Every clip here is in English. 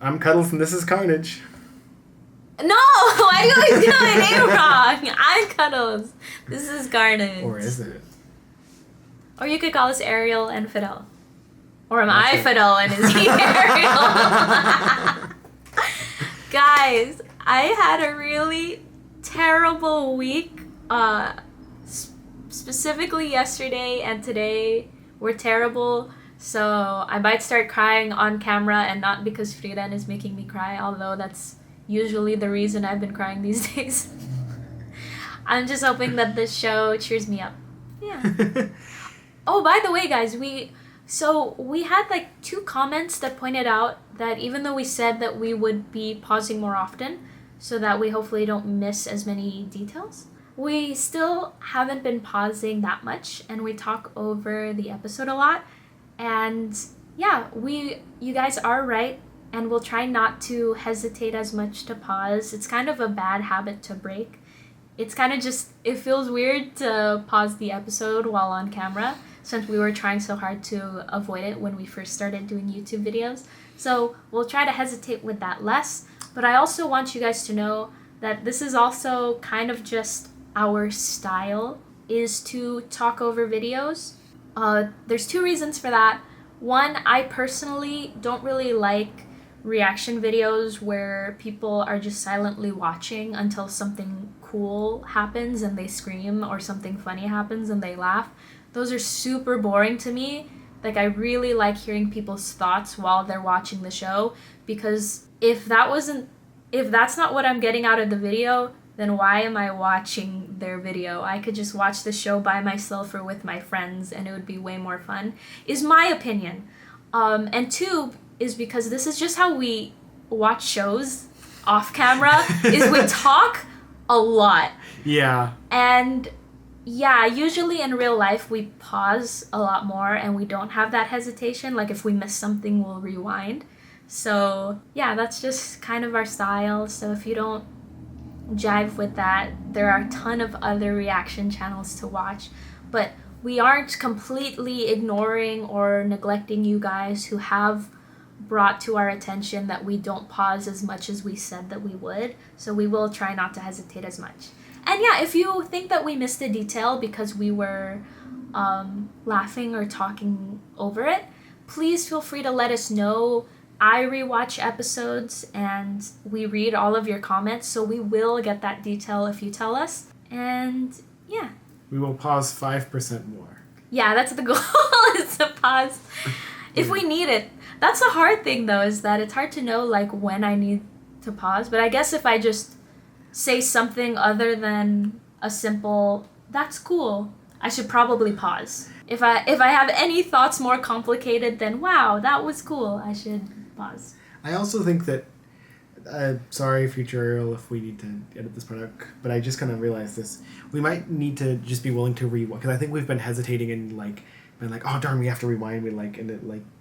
I'm Cuddles and this is Carnage. No! Why are you always getting my name wrong? I'm Cuddles. This is Carnage. Or is it? Or you could call us Ariel and Fidel. Or am I Fidel and is he Ariel? Guys, I had a really terrible week. Specifically yesterday and today were terrible. So I might start crying on camera, and not because Frieren is making me cry, although that's usually the reason I've been crying these days. I'm just hoping that this show cheers me up. Yeah. Oh, by the way, guys, we had like 2 comments that pointed out that even though we said that we would be pausing more often so that we hopefully don't miss as many details, we still haven't been pausing that much, and we talk over the episode a lot. And yeah, you guys are right, and we'll try not to hesitate as much to pause. It's kind of a bad habit to break. It's kind of just, it feels weird to pause the episode while on camera, since we were trying so hard to avoid it when we first started doing YouTube videos. So we'll try to hesitate with that less. But I also want you guys to know that this is also kind of just our style, is to talk over videos. There's 2 reasons for that. One, I personally don't really like reaction videos where people are just silently watching until something cool happens and they scream, or something funny happens and they laugh. Those are super boring to me. Like, I really like hearing people's thoughts while they're watching the show, because if that's not what I'm getting out of the video, then why am I watching their video? I could just watch the show by myself or with my friends, and it would be way more fun, is my opinion. And 2 is because this is just how we watch shows off camera, is we talk a lot. Yeah. And yeah, usually in real life we pause a lot more and we don't have that hesitation. Like, if we miss something, we'll rewind. So yeah, that's just kind of our style. So if you don't jive with that, there are a ton of other reaction channels to watch. But we aren't completely ignoring or neglecting you guys who have brought to our attention that we don't pause as much as we said that we would. So we will try not to hesitate as much. And yeah, if you think that we missed a detail because we were laughing or talking over it, please feel free to let us know. I rewatch episodes and we read all of your comments, so we will get that detail if you tell us. And yeah. We will pause 5% more. Yeah, that's the goal, is to pause if we need it. That's the hard thing, though, is that it's hard to know like when I need to pause. But I guess if I just say something other than a simple, that's cool, I should probably pause. If I have any thoughts more complicated than, wow, that was cool, I should pause. I also think that, sorry, future Ariel, if we need to edit this part out, but I just kind of realized this. We might need to just be willing to rewind, because I think we've been hesitating and been like, oh darn, we have to rewind.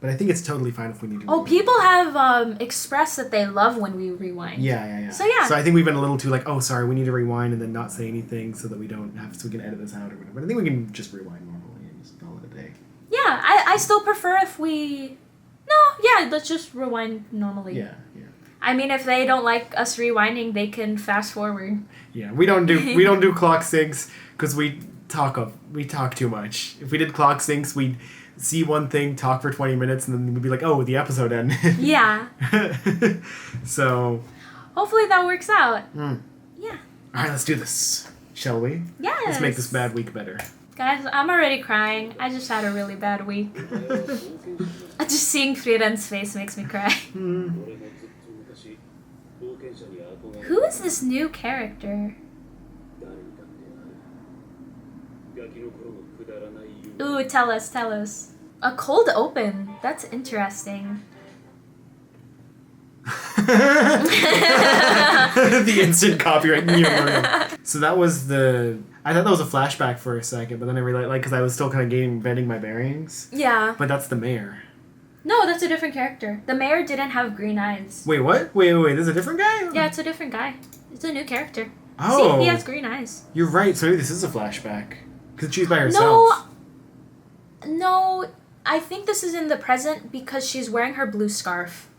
But I think it's totally fine if we need to. Oh, people have expressed that they love when we rewind. Yeah. So yeah. So I think we've been a little too like, oh sorry, we need to rewind and then not say anything so that we can edit this out or whatever. But I think we can just rewind normally and just call it a day. Yeah, I still prefer if we. No, yeah, let's just rewind normally. Yeah. I mean, if they don't like us rewinding, they can fast forward. Yeah, we don't do clock syncs because we talk too much. If we did clock syncs, we'd see one thing, talk for 20 minutes, and then we'd be like, oh, the episode ended. Yeah. So. Hopefully that works out. Yeah. All right, let's do this, shall we? Yes. Let's make this bad week better. Guys, I'm already crying. I just had a really bad week. Just seeing Frieren's face makes me cry. Who is this new character? Ooh, tell us. A cold open. That's interesting. The instant copyright. So that was I thought that was a flashback for a second, but then I realized, because I was still kind of vetting my bearings. Yeah. But that's the mayor. No, that's a different character. The mayor didn't have green eyes. Wait, what? Wait, there's a different guy? Yeah, it's a different guy. It's a new character. Oh. See, he has green eyes. You're right, so maybe this is a flashback. Because she's by herself. No, I think this is in the present because she's wearing her blue scarf.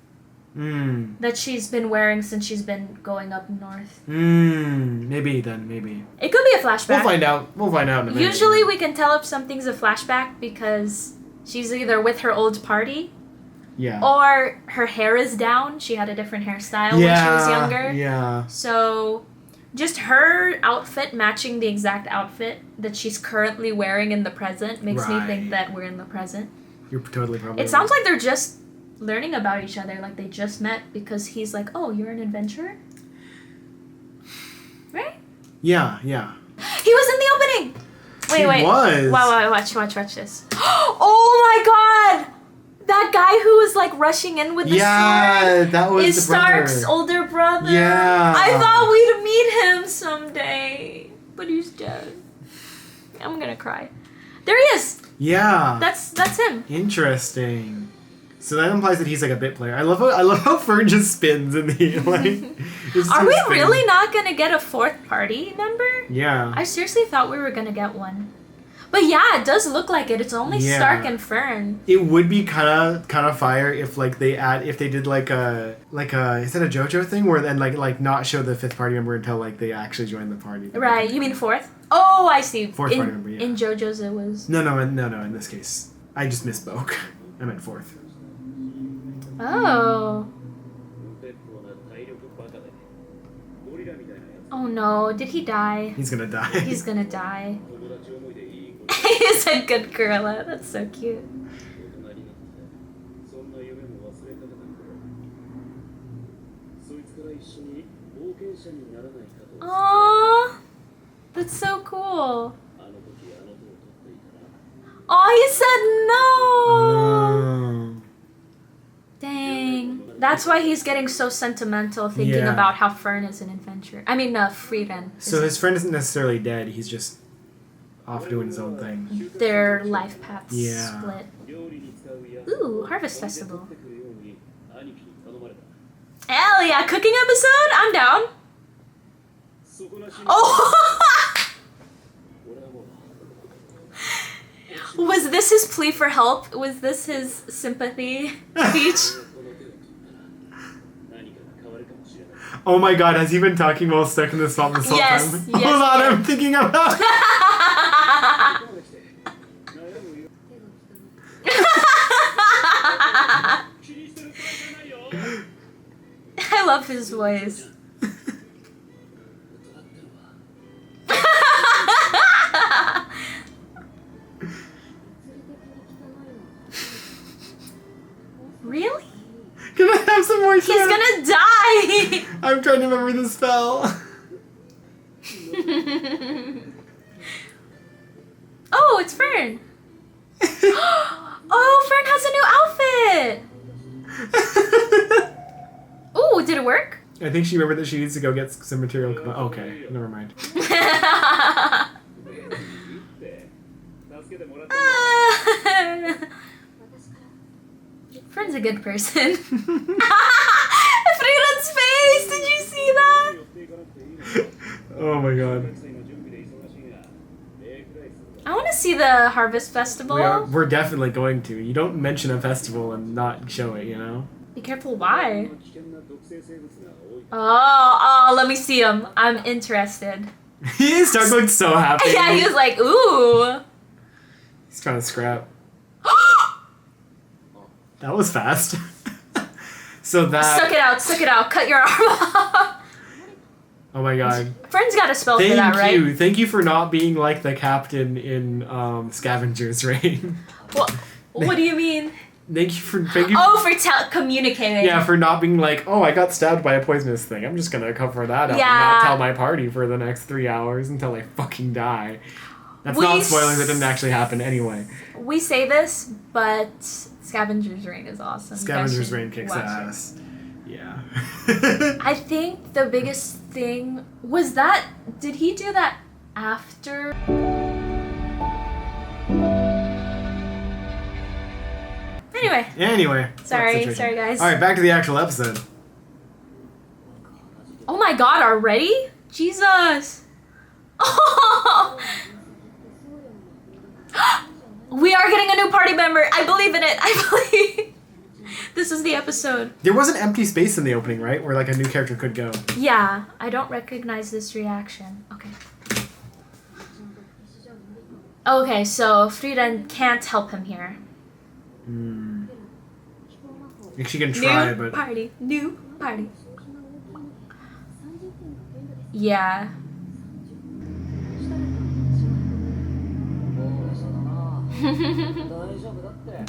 that she's been wearing since she's been going up north. Maybe then, maybe. It could be a flashback. We'll find out. We'll find out in a minute. Usually we can tell if something's a flashback because she's either with her old party. Yeah. Or her hair is down. She had a different hairstyle when she was younger. Yeah. So just her outfit matching the exact outfit that she's currently wearing in the present makes me think that we're in the present. You're totally probably It sounds like they're just learning about each other, like they just met because he's like, oh, you're an adventurer? Right? Yeah, yeah. He was in the opening! Wait. He was? Wow, watch this. Oh my god! That guy who was like rushing in with the sword that was is the brother. Stark's older brother. Yeah. I thought we'd meet him someday, but he's dead. I'm gonna cry. There he is. Yeah. That's him. Interesting. So that implies that he's like a bit player. I love how Fern just spins in the like. Are we really not gonna get a fourth party member? Yeah. I seriously thought we were gonna get one. But yeah, it does look like it. It's only Stark and Fern. It would be kind of fire if like they did like a is that a JoJo thing where then like not show the fifth party member until like they actually join the party. Right. You mean fourth? Oh, I see. Fourth party member. Yeah. In JoJo's it was. No. In this case, I just misspoke. I meant fourth. Oh. Oh no! Did he die? He's gonna die. He's gonna die. He's a good gorilla. That's so cute. Aww, that's so cool. Oh, he said no. Dang. That's why he's getting so sentimental, thinking about how Fern is an adventurer. I mean, Frieren. So his friend isn't necessarily dead. He's just off doing his own thing. Their life paths split. Ooh, Harvest Festival. Hell yeah, cooking episode? I'm down. Oh! Was this his plea for help? Was this his sympathy speech? Oh my god, has he been talking while stuck in the swamp this whole time? Yes, Hold on, I'm thinking about it. I love his voice. Really? Can I have some more He's gonna die! I'm trying to remember the spell. Oh, it's Fern! Oh, Fern has a new outfit! Ooh, did it work? I think she remembered that she needs to go get some material. Okay, never mind. Fern's a good person. Frieren's face! Did you see that? Oh my god. I want to see the Harvest Festival. We're definitely going to. You don't mention a festival and not show it, you know? Be careful, why? Oh, let me see him. I'm interested. He starts looking so happy. Yeah, he was like, ooh. He's trying to scrap. That was fast. So that... Suck it out, cut your arm off. Oh my god. Fern's got a spell for that, right? Thank you for not being like the captain in Scavenger's Reign. What do you mean? Thank you for communicating. Yeah, for not being like, oh, I got stabbed by a poisonous thing. I'm just gonna cover that up and not tell my party for the next 3 hours until I fucking die. That's not spoilers, that didn't actually happen anyway. We say this, but Scavenger's Reign is awesome. Scavenger's Reign kicks ass. Yeah. I think the biggest thing was that, did he do that after? Anyway. Sorry guys. Alright, back to the actual episode. Oh my god, already? Jesus. Oh. We are getting a new party member. I believe in it. I believe. This is the episode. There was an empty space in the opening, right? Where like a new character could go. Yeah, I don't recognize this reaction. Okay. Okay, so Frieren can't help him here. Like she can try, but New party. Yeah.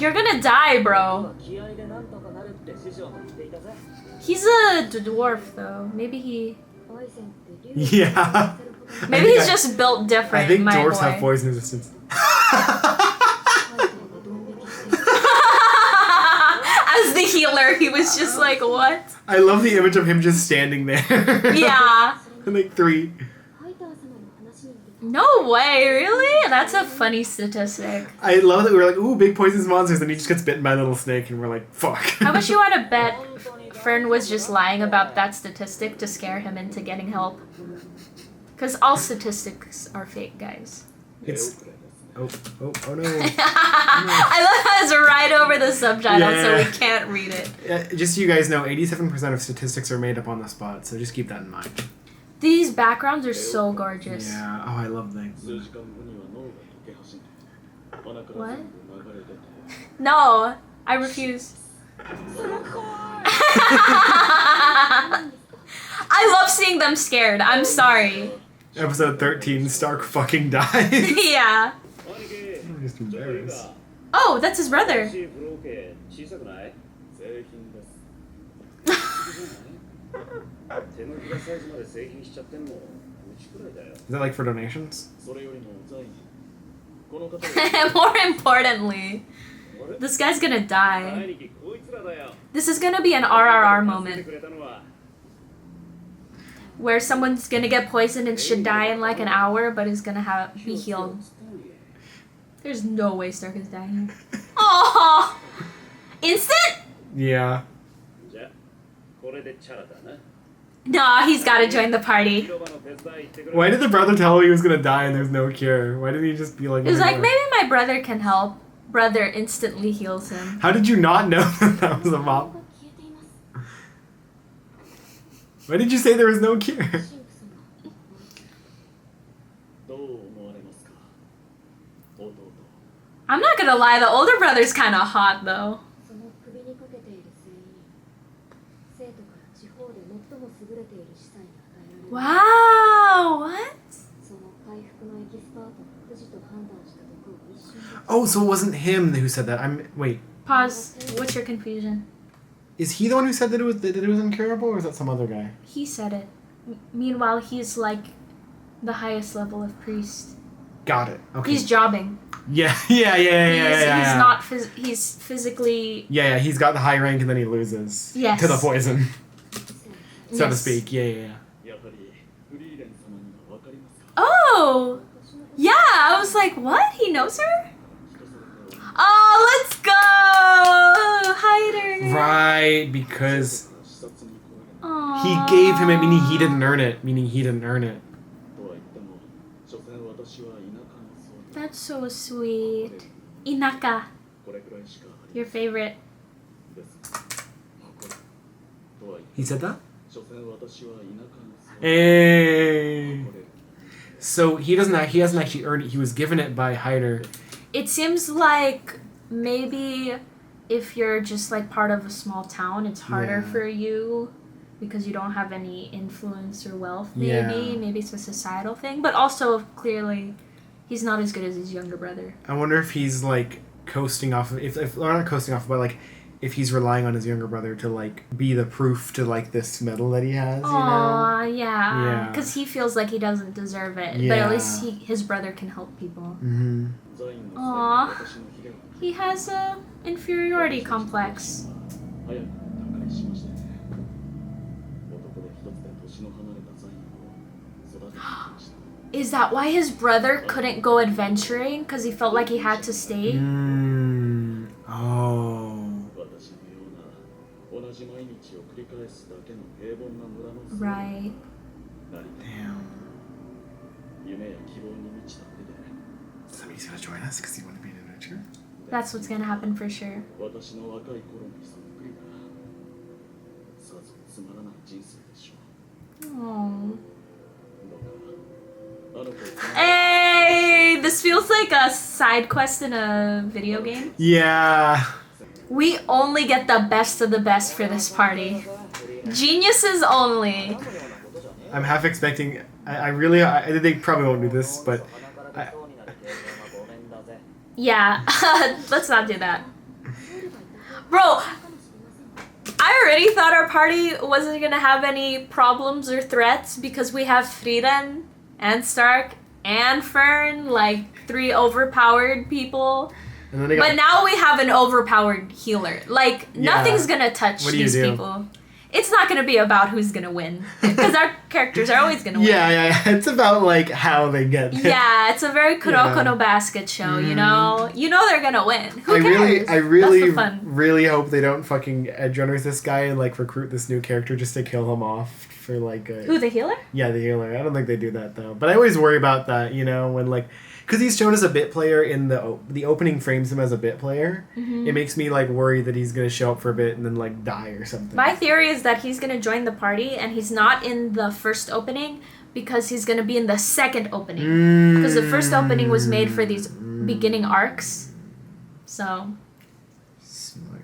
You're gonna die, bro. He's a dwarf, though. Maybe he. yeah. Maybe he's just built different. I think my dwarves boy. have poison resistance. As the healer, he was just like, what? I love the image of him just standing there. Yeah. Like 3. No way, really? That's a funny statistic. I love that we were like, ooh, big poisonous monsters, and he just gets bitten by a little snake, and we're like, fuck. How much you want to bet Fern was just lying about that statistic to scare him into getting help? Because all statistics are fake, guys. It's... Oh no. I love how it's right over the subtitle, so we can't read it. Just so you guys know, 87% of statistics are made up on the spot, so just keep that in mind. These backgrounds are so gorgeous. Yeah, oh, I love them. What? No, I refuse. I love seeing them scared. I'm sorry. Episode 13, Stark fucking dies. Yeah. I'm just embarrassed. Oh, that's his brother. Is that like for donations? More importantly, this guy's gonna die. This is gonna be an RRR moment. Where someone's gonna get poisoned and should die in like an hour, but is gonna be healed. There's no way Stark is dying here. Oh, instant? Yeah. Nah, he's gotta join the party. Why did the brother tell him he was gonna die and there's no cure? Why didn't he just be like... It was like, maybe my brother can help. Brother instantly heals him. How did you not know that was a mop? Why did you say there was no cure? I'm not gonna lie, the older brother's kinda hot though. Wow, what? Oh, so it wasn't him who said that. Wait. Pause. What's your confusion? Is he the one who said that it was incurable, or is that some other guy? He said it. Meanwhile, he's like the highest level of priest. Got it. Okay. He's jobbing. Yeah. He's not. He's physically. Yeah. He's got the high rank and then he loses. Yes. To the poison, so to Yes. speak. Yeah. Oh, yeah. I was like, what? He knows her? Oh, let's go, Hyder. Right, because Aww. he gave him it, meaning he didn't earn it. That's so sweet. Inaka, your favorite. He said that? Hey. So he hasn't actually earned it. He was given it by Hyder. It seems like maybe if you're just like part of a small town, it's harder for you because you don't have any influence or wealth. Maybe it's a societal thing, but also clearly he's not as good as his younger brother. I wonder if he's like coasting off of, if not coasting off, but like if he's relying on his younger brother to like be the proof to like this medal that he has. Aw, yeah. Because he feels like he doesn't deserve it, but at least his brother can help people. Mm-hmm. Aw, he has a inferiority complex. Is that why his brother couldn't go adventuring? Because he felt like he had to stay? Oh. Right. Damn. Somebody's gonna join us because he want to be an adventurer? That's what's gonna happen for sure. Oh. Hey, this feels like a side quest in a video game. Yeah. We only get the best of the best for this party. Geniuses only. I'm half expecting. I they probably won't do this, but. Yeah, let's not do that. Bro, I already thought our party wasn't gonna have any problems or threats because we have Frieren and Stark and Fern, like 3 overpowered people. But now we have an overpowered healer. Like, nothing's gonna touch these people. It's not gonna be about who's gonna win. Because our characters are always gonna win. Yeah. It's about, like, how they get there. Yeah, it's a very Kuroko no Basket show, you know? You know they're gonna win. Who cares? I really hope they don't fucking edge runners this guy and, like, recruit this new character just to kill him off for, like... Who, the healer? Yeah, the healer. I don't think they do that, though. But I always worry about that, you know, when, like... Because he's shown as a bit player in the opening frames him as a bit player. Mm-hmm. It makes me like worry that he's gonna show up for a bit and then like die or something. My theory is that he's gonna join the party and he's not in the first opening because he's gonna be in the second opening. Because the first opening was made for these beginning arcs. So. Smart.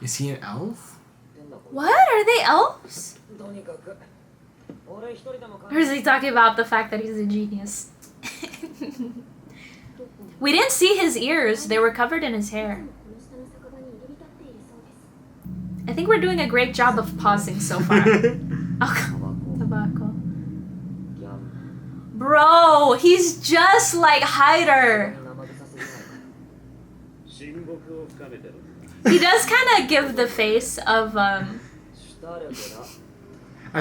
Is he an elf? What? Are they elves? Or is he talking about the fact that he's a genius? We didn't see his ears. They were covered in his hair. I think we're doing a great job of pausing so far. Oh, tobacco. Bro, he's just like Hyder. He does kind of give the face of, I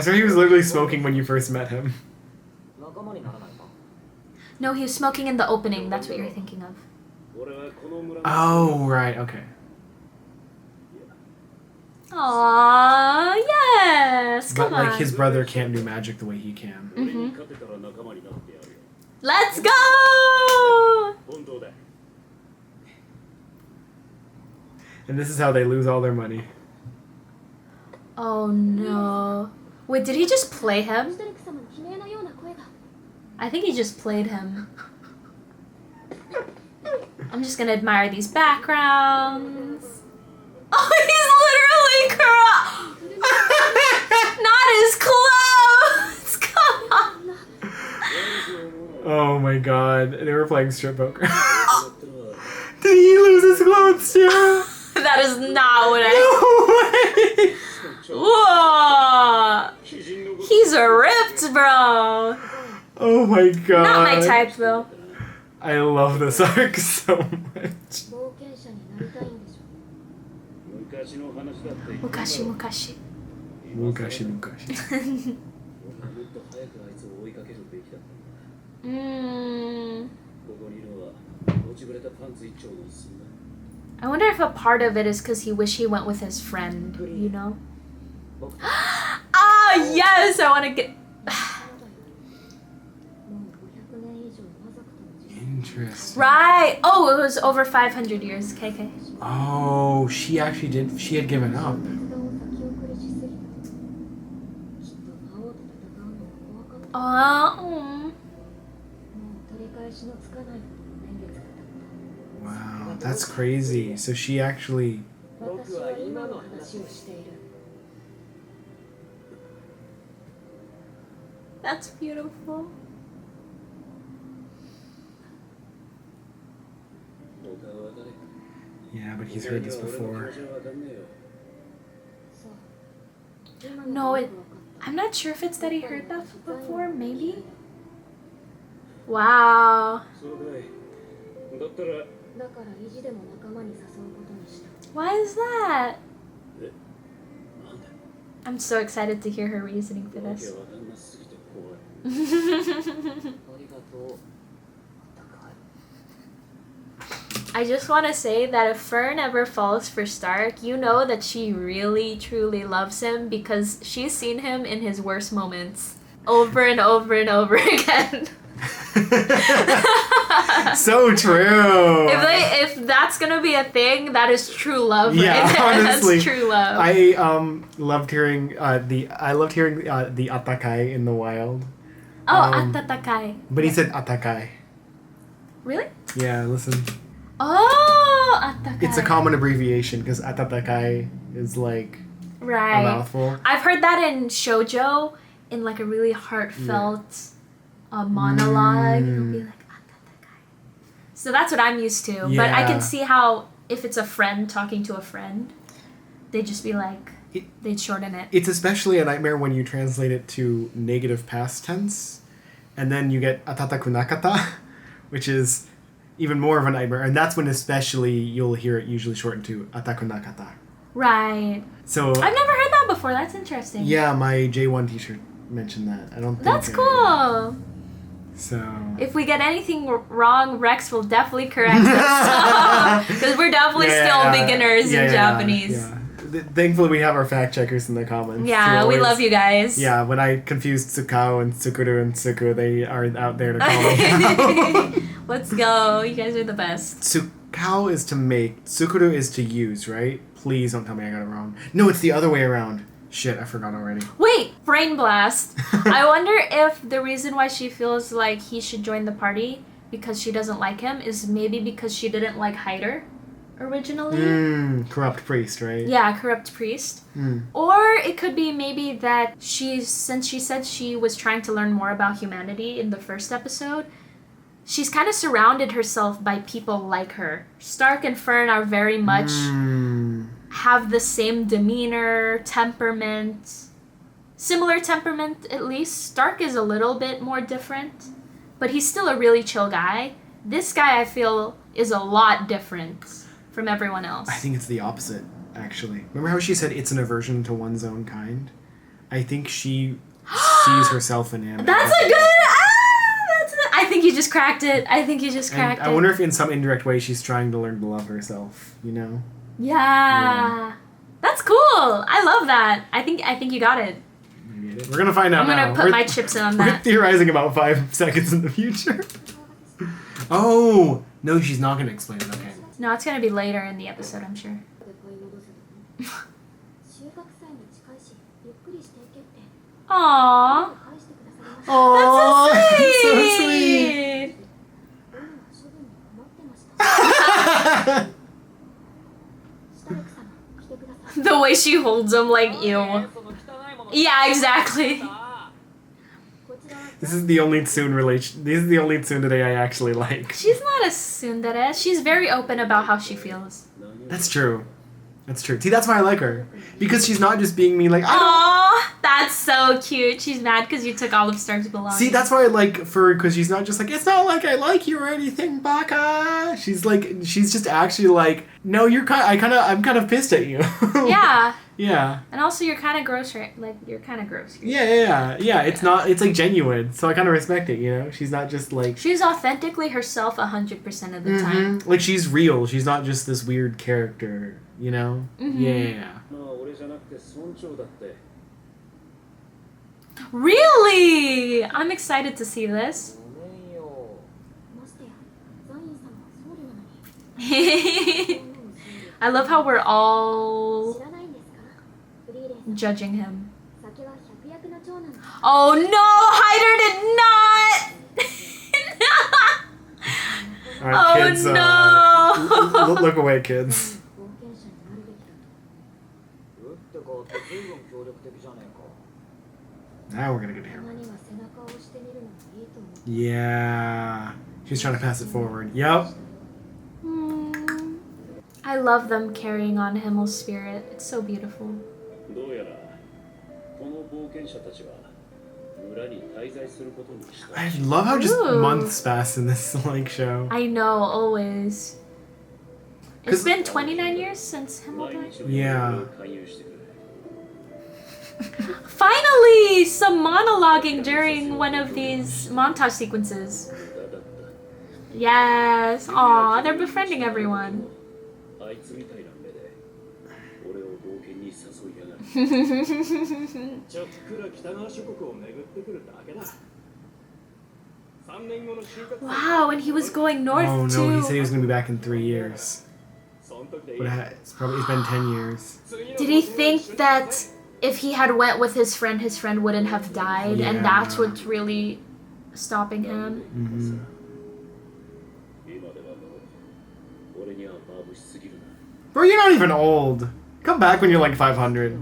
swear he was literally smoking when you first met him. No, he was smoking in the opening. That's what you're thinking of. Oh, right. Okay. Aww, yes. Come on. But, like, his brother can't do magic the way he can. Mm-hmm. Let's go! And this is how they lose all their money. Oh no. Wait, did he just play him? I think he just played him. I'm just gonna admire these backgrounds. Oh, he's literally not his clothes! Come on! Oh my god. They were playing strip poker. Did he lose his clothes too? That is not what No way! Whoa! He's ripped, bro! Oh my god. Not my type, though. I love this arc so much. Mukashi, mukashi. Mukashi, mukashi. I wonder if a part of it is because he wished he went with his friend, you know? Ah, yes! I want to get... Interesting. Right! Oh, it was over 500 years. Okay. Oh, she actually did. She had given up. Oh. Wow, that's crazy. So she actually... That's beautiful. Yeah, but he's heard this before. No, I'm not sure if it's that he heard that before, maybe? Wow. Why is that? I'm so excited to hear her reasoning for this. I just want to say that if Fern ever falls for Stark, you know that she really, truly loves him because she's seen him in his worst moments over and over and over again. So true. If that's gonna be a thing, that is true love. Right? Yeah, honestly, that's true love. I loved hearing the atakai in the wild. Atatakai. But he said atakai. Really? Yeah, listen. Oh, atatakai. It's a common abbreviation because atatakai is like right. a mouthful. I've heard that in shoujo, in like a really heartfelt monologue. It'll be like atatakai. So that's what I'm used to. Yeah. But I can see how if it's a friend talking to a friend, they'd just be like, they'd shorten it. It's especially a nightmare when you translate it to negative past tense, and then you get atataku nakata, which is even more of a nightmare. And that's when especially you'll hear it usually shortened to ataku nakata. Right. So I've never heard that before. That's interesting. yeah, my J1 teacher mentioned that. I don't think That's cool. So if we get anything wrong, Rex will definitely correct us. Because we're definitely still beginners in Japanese. Yeah. Thankfully, we have our fact checkers in the comments. Yeah, we love you guys. Yeah, when I confused Tsukao and Tsukuru and Tsuku, they are out there to call me. Let's go. You guys are the best. Tsukao is to make. Tsukuru is to use, right? Please don't tell me I got it wrong. No, it's the other way around. Shit, I forgot already. Wait, brain blast. I wonder if the reason why she feels like he should join the party because she doesn't like him is maybe because she didn't like Hyder originally. Corrupt priest, right? Yeah, corrupt priest. Or it could be maybe that since she said she was trying to learn more about humanity in the first episode, she's kind of surrounded herself by people like her. Stark and Fern are very much have the same demeanor, temperament. Similar temperament, at least. Stark is a little bit more different, but he's still a really chill guy. This guy, I feel, is a lot different from everyone else. I think it's the opposite, actually. Remember how she said it's an aversion to one's own kind? I think she sees herself in him. That's a good... I think you just cracked it. I wonder if in some indirect way she's trying to learn to love herself, you know? Yeah. That's cool. I love that. I think you got it. Maybe I did. We're gonna find out now. I'm gonna put my chips in on We're that. theorizing about 5 seconds in the future. Oh! No, she's not gonna explain it, okay. No, it's gonna be later in the episode, I'm sure. Aww. Oh, That's so so sweet. The way she holds him, like, ew. Yeah, exactly. This is the only Tsun relation. This is the only Tsun today I actually like. She's not a tsundere. She's very open about how she feels. That's true. That's true. See, that's why I like her. Because she's not just being mean like, Aww, that's so cute. She's mad because you took all of Stark's belongings. See, that's why I like Fur, because she's not just like, it's not like I like you or anything, Baka. She's just actually like, no, I'm kind of pissed at you. Yeah. Yeah. And also, you're kind of gross, right? Like, you're kind of gross. Yeah. It's not, it's like genuine. So I kind of respect it, you know? She's not just like... She's authentically herself 100% of the time. Like, she's real. She's not just this weird character, you know? Yeah. Really? I'm excited to see this. I love how we're all judging him. Oh no! Hyder did not! Alright, kids, no! look away, kids. Now we're gonna get to hear it. Yeah. She's trying to pass it forward. Yep. I love them carrying on Himmel's spirit. It's so beautiful. I love how just months pass in this show. I know, always. It's been 29 years since Himmel died? Yeah. Finally! Some monologuing during one of these montage sequences. Yes. Aw, they're befriending everyone. Wow, and he was going north too. Oh no, he said he was going to be back in 3 years. It's been 10 years. Did he think that if he had went with his friend wouldn't have died, Yeah. and that's what's really stopping him? Mm-hmm. Bro, you're not even old. Come back when you're like 500.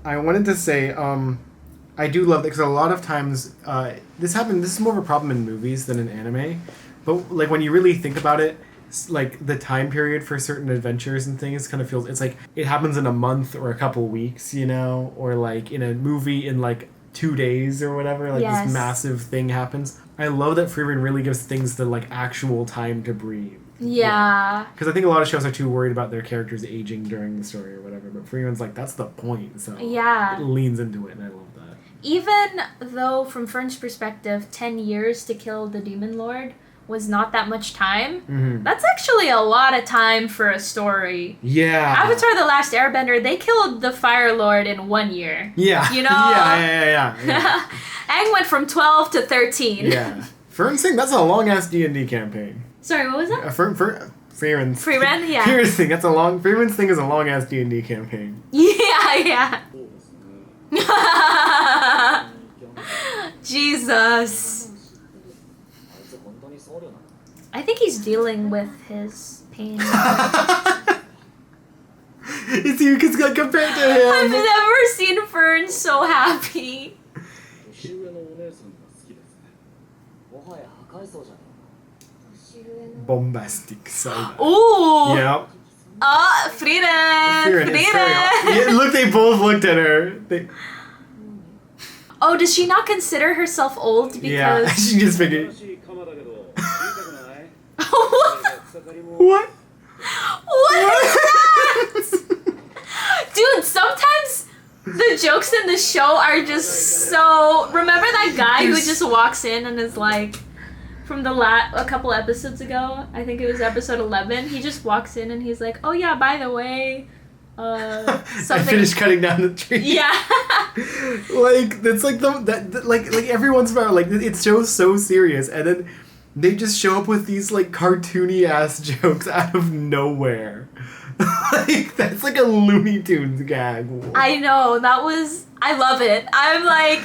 I wanted to say, I do love that because a lot of times, this is more of a problem in movies than in anime. But like when you really think about it, like the time period for certain adventures and things kind of feels, it's like it happens in a month or a couple weeks, you know, or like in a movie in like 2 days or whatever, like Yes. this massive thing happens. I love that Frieren really gives things the like actual time to breathe. Yeah. Because I think a lot of shows are too worried about their characters aging during the story or whatever, but Frieren's like, that's the point, so Yeah. it leans into it, and I love that. Even though, from Fern's perspective, 10 years to kill the Demon Lord was not that much time, Mm-hmm. that's actually a lot of time for a story. Yeah. Avatar The Last Airbender, they killed the Fire Lord in 1 year. Yeah. You know? Yeah. Aang went from 12 to 13. Yeah. Fern's thing, that's a long-ass D&D campaign. Sorry, what was that? Frieren's... Frieren, yeah. Frieren's thing, Frieren's thing is a long-ass D&D campaign. Yeah. Jesus. I think he's dealing with his pain. It's you compared to I've him. never seen Fern so happy. Bombastic side. Ooh. Yep. Frieren. Frieren is very yeah, look, they both looked at her. Oh, does she not consider herself old because... Yeah, she just figured... What? What? What is that? Dude, sometimes the jokes in the show are just so... Remember that guy who just walks in and is like... From a couple episodes ago, I think it was episode 11, he just walks in and he's like, oh yeah, by the way, I something... finished cutting down the tree. Yeah. Like, that's like like every once in a while, like, it shows so serious, and then they just show up with these, like, cartoony-ass jokes out of nowhere. Like, that's like a Looney Tunes gag. I know, I love it. I'm like,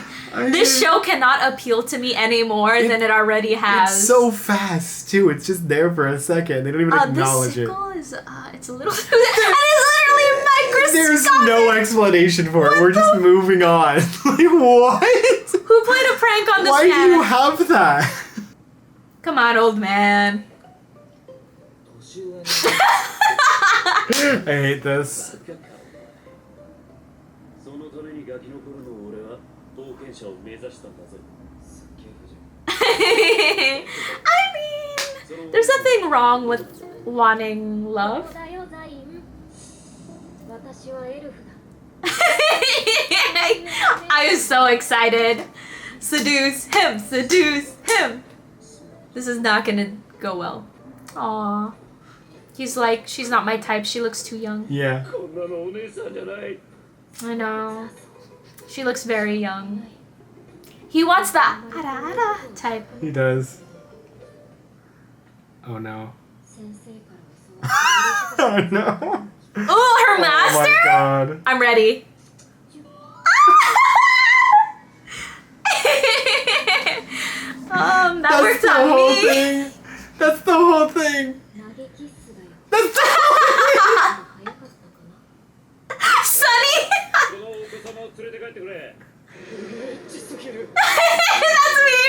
this show cannot appeal to me any more than it already has. It's so fast, too. It's just there for a second. They don't even acknowledge it. The sickle is, it's a little... It's literally microscopic! There's no explanation for it. We're just moving on. Like, what? Who played a prank on this Why man? do you have that? Come on, old man. I hate this. I mean, there's nothing wrong with wanting love. I was so excited. Seduce him, seduce him. This is not gonna go well. Aww. He's like, she's not my type, she looks too young. Yeah. I know. She looks very young. He wants the ara type. He does. Oh no. Oh no. Ooh, her master? Oh my god. I'm ready. That worked on me. Thing. That's the whole thing. That's the whole thing. Sunny! That's me.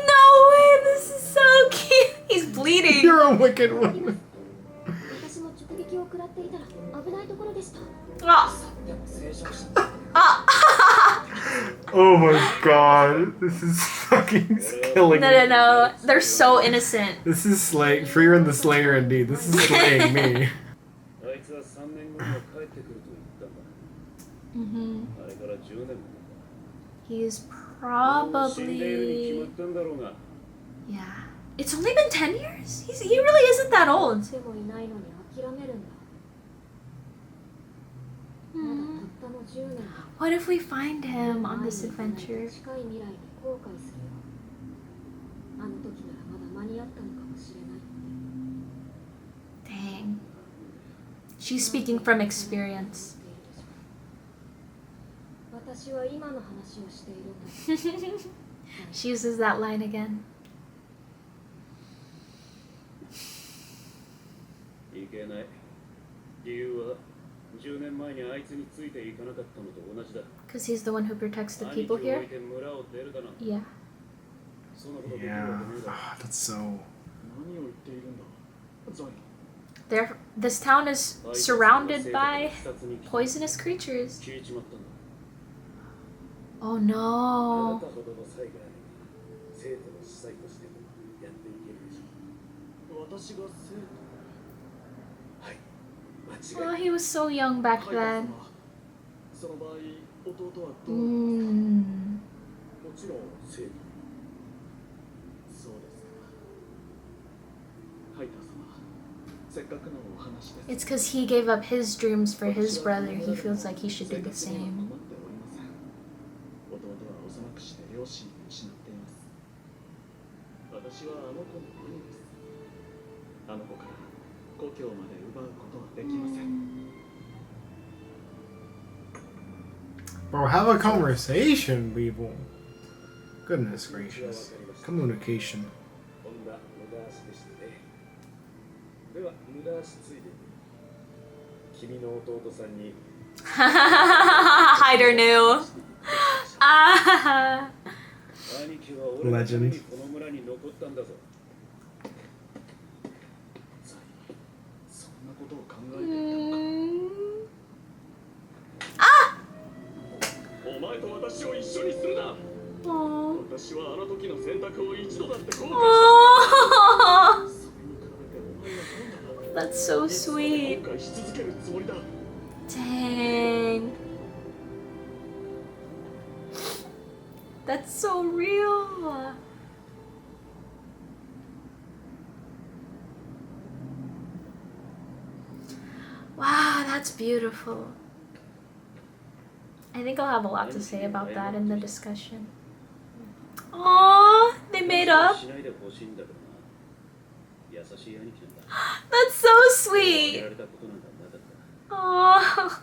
No way, this is so cute. He's bleeding. You're a wicked woman. Oh my god. This is fucking killing me. No. They're so innocent. This is Frieren the Slayer indeed. This is slaying me. Mm-hmm. He's probably... Yeah. It's only been 10 years? He really isn't that old. What if we find him on this adventure? Dang. She's speaking from experience. She uses that line again. いけない。理由は10年前にあいつについていかなかったのと同じだ。 Because he's the one who protects the people here? Yeah. Yeah. Ah, that's so. This town is surrounded by poisonous creatures. Oh no. Oh, he was so young back then. It's because he gave up his dreams for his brother. He feels like he should do the same. Bro, have a conversation, people. Goodness gracious. Communication. Hider knew. Legend. Ah! Oh. That's so sweet. Dang. That's so real. Wow, that's beautiful. I think I'll have a lot to say about that in the discussion. Aww, they made up. That's so sweet. Aww.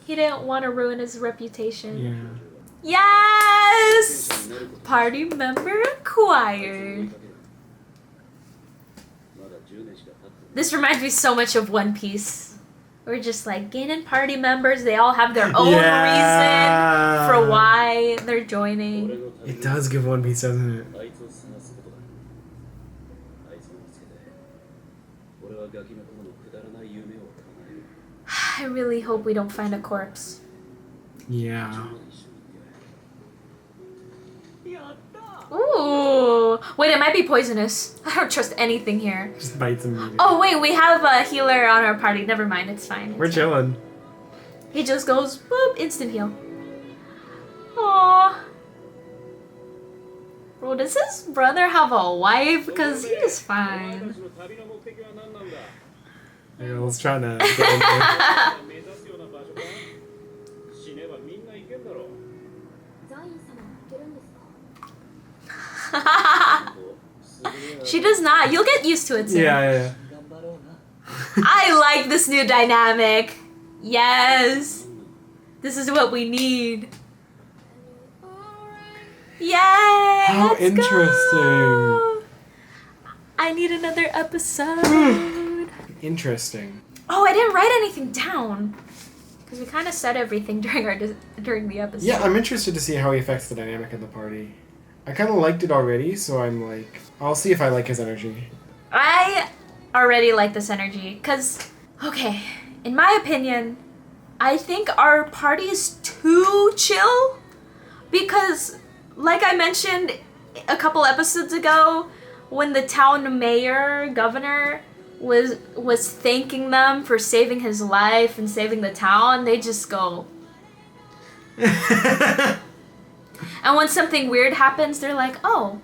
He didn't want to ruin his reputation. Yeah. Yes! Party member acquired. This reminds me so much of One Piece. We're just like gaining party members. They all have their own reason for why they're joining. It does give One Piece, doesn't it? I really hope we don't find a corpse. Yeah. Ooh. Wait, it might be poisonous. I don't trust anything here. Just bites him. Oh, wait, we have a healer on our party. Never mind, it's fine. We're chilling. He just goes, boop, instant heal. Aww. Bro, does his brother have a wife? Because he is fine. Girl's trying to get in there. She does not. You'll get used to it soon. Yeah. I like this new dynamic. Yes. This is what we need. Yay! How let's interesting. go. I need another episode. Interesting. Oh, I didn't write anything down. Because we kind of said everything during the episode. Yeah, I'm interested to see how he affects the dynamic of the party. I kind of liked it already, so I'm like, I'll see if I like his energy. I already like this energy. Because, okay, in my opinion, I think our party is too chill. Because, like I mentioned a couple episodes ago, when the town mayor, governor, was thanking them for saving his life and saving the town, they just go. And when something weird happens, they're like, oh.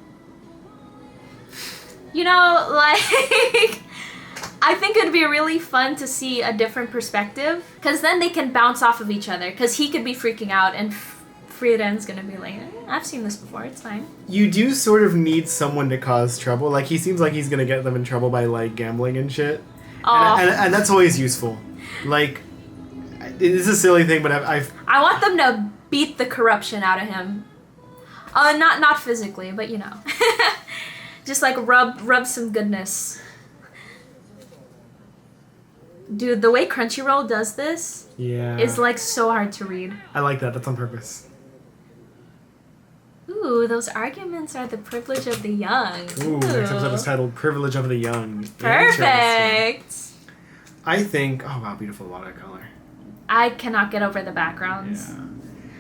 You know, like, I think it'd be really fun to see a different perspective, because then they can bounce off of each other, because he could be freaking out and Frieren's gonna be like, I've seen this before, it's fine. You do sort of need someone to cause trouble. Like, he seems like he's gonna get them in trouble by, like, gambling and shit. And that's always useful. Like, it's a silly thing, but I want them to beat the corruption out of him. Not physically, but you know. Just like rub some goodness. Dude, the way Crunchyroll does this is like so hard to read. I like that. That's on purpose. Ooh, those arguments are the privilege of the young. Ooh, next episode is titled Privilege of the Young. Perfect! I think... Oh, wow, beautiful watercolor. I cannot get over the backgrounds. Yeah.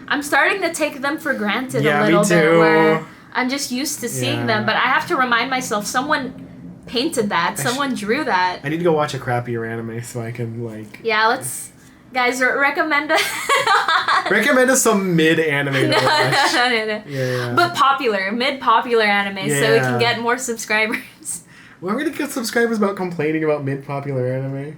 I'm starting to take them for granted Yeah, a little me too. bit, where I'm just used to seeing them, Yeah. but I have to remind myself, someone painted that, someone drew that. I need to go watch a crappier anime so I can, like... Yeah, let's... Guys, recommend us... Recommend us some mid-anime to watch. No. Yeah. But mid-popular anime, so we can get more subscribers. Well, we're gonna get subscribers about complaining about mid-popular anime.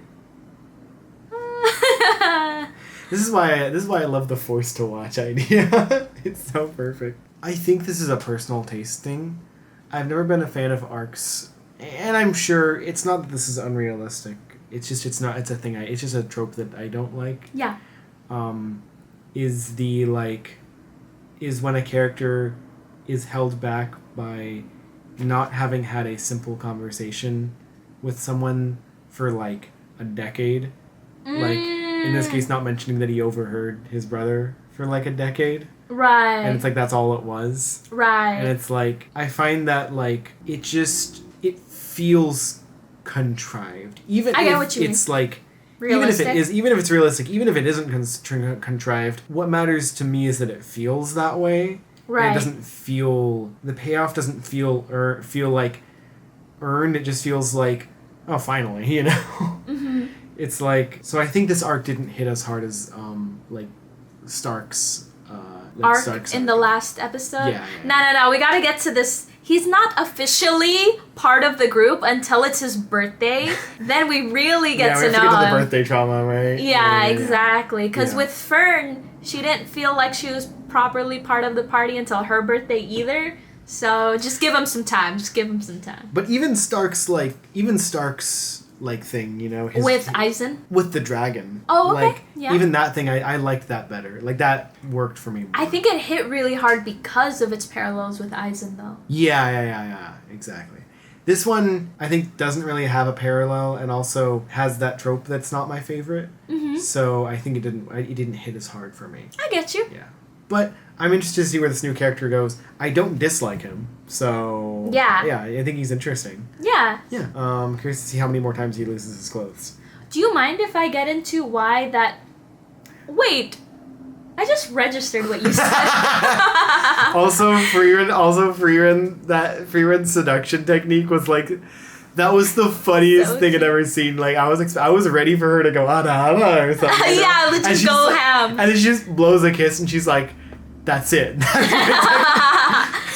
This is why I love the forced to watch idea. It's so perfect. I think this is a personal taste thing. I've never been a fan of arcs, and I'm sure it's not that this is unrealistic. It's just it's a thing. It's just a trope that I don't like. Yeah. Is when a character is held back by not having had a simple conversation with someone for like a decade. Like, in this case, not mentioning that he overheard his brother for like a decade. Right. And it's like, that's all it was. Right. And it's like, I find that like, it feels contrived. Even I get if what you it's mean. like, Realistic? even if it's realistic, even if it isn't contrived, what matters to me is that it feels that way. Right. And it doesn't feel, the payoff doesn't feel like earned. It just feels like, oh, finally, you know? Mm-hmm. It's like, so I think this arc didn't hit as hard as like Stark's arc in the last episode? Yeah. No, we gotta get to this. He's not officially part of the group until it's his birthday. Then we really get to know him. him. The birthday trauma, right? Yeah, exactly. Because Yeah. with Fern, she didn't feel like she was properly part of the party until her birthday either. So just give him some time. But even Stark's thing, you know, with Aizen? With the dragon. Oh, okay. Like, yeah. even that thing, I liked that better. Like, that worked for me more. I think it hit really hard because of its parallels with Aizen, though. Yeah, exactly. This one, I think, doesn't really have a parallel, and also has that trope that's not my favorite. Mm-hmm. So I think it didn't hit as hard for me. I get you. Yeah. But I'm interested to see where this new character goes. I don't dislike him, so... Yeah, I think he's interesting. Yeah. Yeah. Curious to see how many more times he loses his clothes. Do you mind if I get into why that... Wait. I just registered what you said. Frieren's seduction technique was like... That was the funniest thing I'd ever seen. Like, I was ready for her to go, Ana, or something. Yeah, let's just go ham. And then she just blows a kiss, and she's like, that's it.